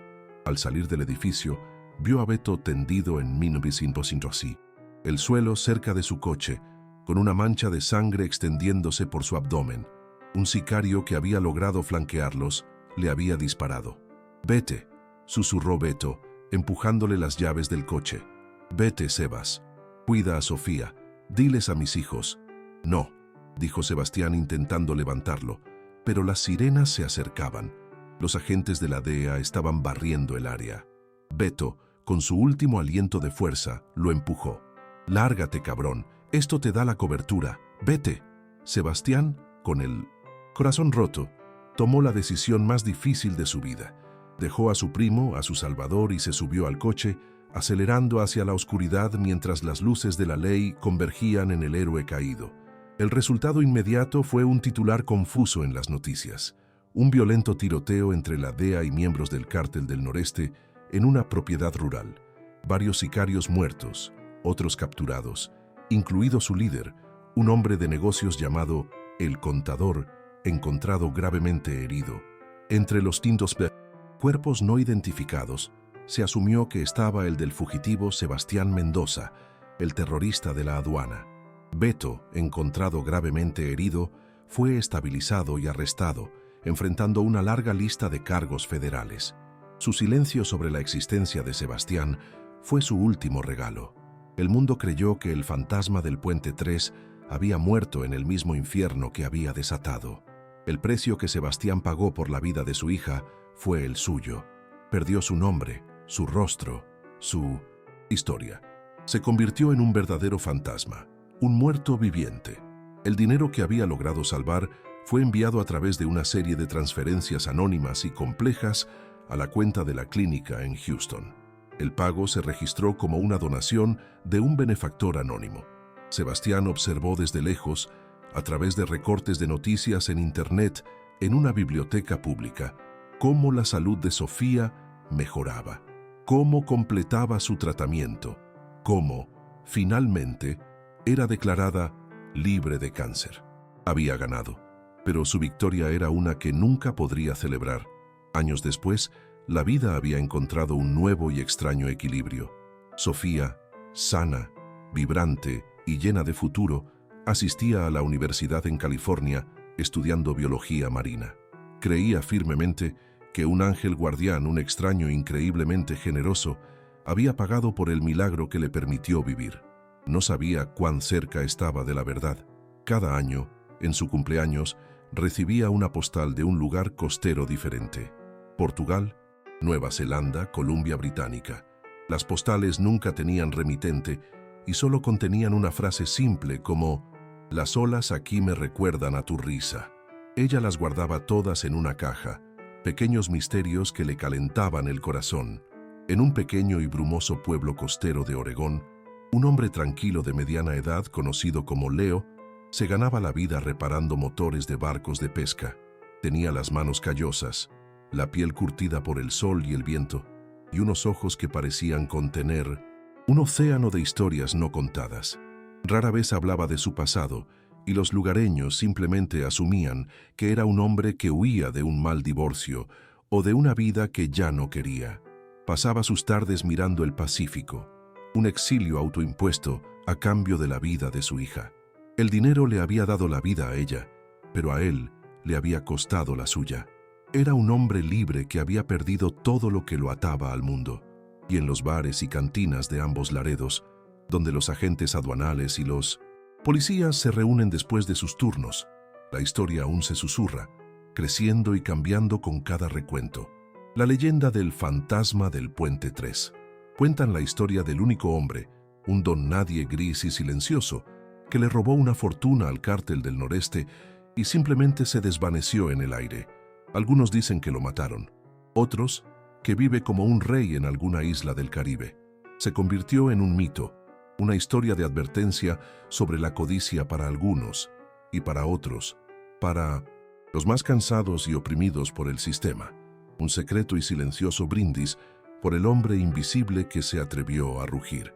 Al salir del edificio, vio a Beto tendido en 1900 así, el suelo cerca de su coche, con una mancha de sangre extendiéndose por su abdomen. Un sicario que había logrado flanquearlos le había disparado. «Vete», susurró Beto, empujándole las llaves del coche. «Vete, Sebas. Cuida a Sofía. Diles a mis hijos». «No», dijo Sebastián intentando levantarlo, pero las sirenas se acercaban. Los agentes de la DEA estaban barriendo el área. Beto, con su último aliento de fuerza, lo empujó. «Lárgate, cabrón. Esto te da la cobertura. Vete». Sebastián, con el corazón roto, tomó la decisión más difícil de su vida. Dejó a su primo, a su salvador, y se subió al coche, acelerando hacia la oscuridad mientras las luces de la ley convergían en el héroe caído. El resultado inmediato fue un titular confuso en las noticias. Un violento tiroteo entre la DEA y miembros del Cártel del Noreste en una propiedad rural. Varios sicarios muertos, otros capturados, incluido su líder, un hombre de negocios llamado El Contador, encontrado gravemente herido. Entre los tintos cuerpos no identificados, se asumió que estaba el del fugitivo Sebastián Mendoza, el terrorista de la aduana. Beto, encontrado gravemente herido, fue estabilizado y arrestado, enfrentando una larga lista de cargos federales. Su silencio sobre la existencia de Sebastián fue su último regalo. El mundo creyó que el fantasma del Puente 3 había muerto en el mismo infierno que había desatado. El precio que Sebastián pagó por la vida de su hija fue el suyo. Perdió su nombre, su rostro, su historia. Se convirtió en un verdadero fantasma, un muerto viviente. El dinero que había logrado salvar fue enviado a través de una serie de transferencias anónimas y complejas a la cuenta de la clínica en Houston. El pago se registró como una donación de un benefactor anónimo. Sebastián observó desde lejos, a través de recortes de noticias en Internet, en una biblioteca pública, cómo la salud de Sofía mejoraba, cómo completaba su tratamiento, cómo, finalmente, era declarada libre de cáncer. Había ganado, pero su victoria era una que nunca podría celebrar. Años después, la vida había encontrado un nuevo y extraño equilibrio. Sofía, sana, vibrante y llena de futuro, asistía a la universidad en California estudiando biología marina. Creía firmemente que un ángel guardián, un extraño increíblemente generoso, había pagado por el milagro que le permitió vivir. No sabía cuán cerca estaba de la verdad. Cada año, en su cumpleaños, recibía una postal de un lugar costero diferente. Portugal, Nueva Zelanda, Columbia Británica. Las postales nunca tenían remitente y solo contenían una frase simple como «Las olas aquí me recuerdan a tu risa». Ella las guardaba todas en una caja, pequeños misterios que le calentaban el corazón. En un pequeño y brumoso pueblo costero de Oregón, un hombre tranquilo de mediana edad, conocido como Leo, se ganaba la vida reparando motores de barcos de pesca. Tenía las manos callosas, la piel curtida por el sol y el viento, y unos ojos que parecían contener un océano de historias no contadas. Rara vez hablaba de su pasado, y los lugareños simplemente asumían que era un hombre que huía de un mal divorcio o de una vida que ya no quería. Pasaba sus tardes mirando el Pacífico, un exilio autoimpuesto a cambio de la vida de su hija. El dinero le había dado la vida a ella, pero a él le había costado la suya. Era un hombre libre que había perdido todo lo que lo ataba al mundo. Y en los bares y cantinas de ambos Laredos, donde los agentes aduanales y los policías se reúnen después de sus turnos, la historia aún se susurra, creciendo y cambiando con cada recuento. La leyenda del fantasma del Puente 3. Cuentan la historia del único hombre, un don nadie gris y silencioso, que le robó una fortuna al cártel del noreste y simplemente se desvaneció en el aire. Algunos dicen que lo mataron, otros que vive como un rey en alguna isla del Caribe. Se convirtió en un mito, una historia de advertencia sobre la codicia para algunos y para otros, para los más cansados y oprimidos por el sistema. Un secreto y silencioso brindis por el hombre invisible que se atrevió a rugir.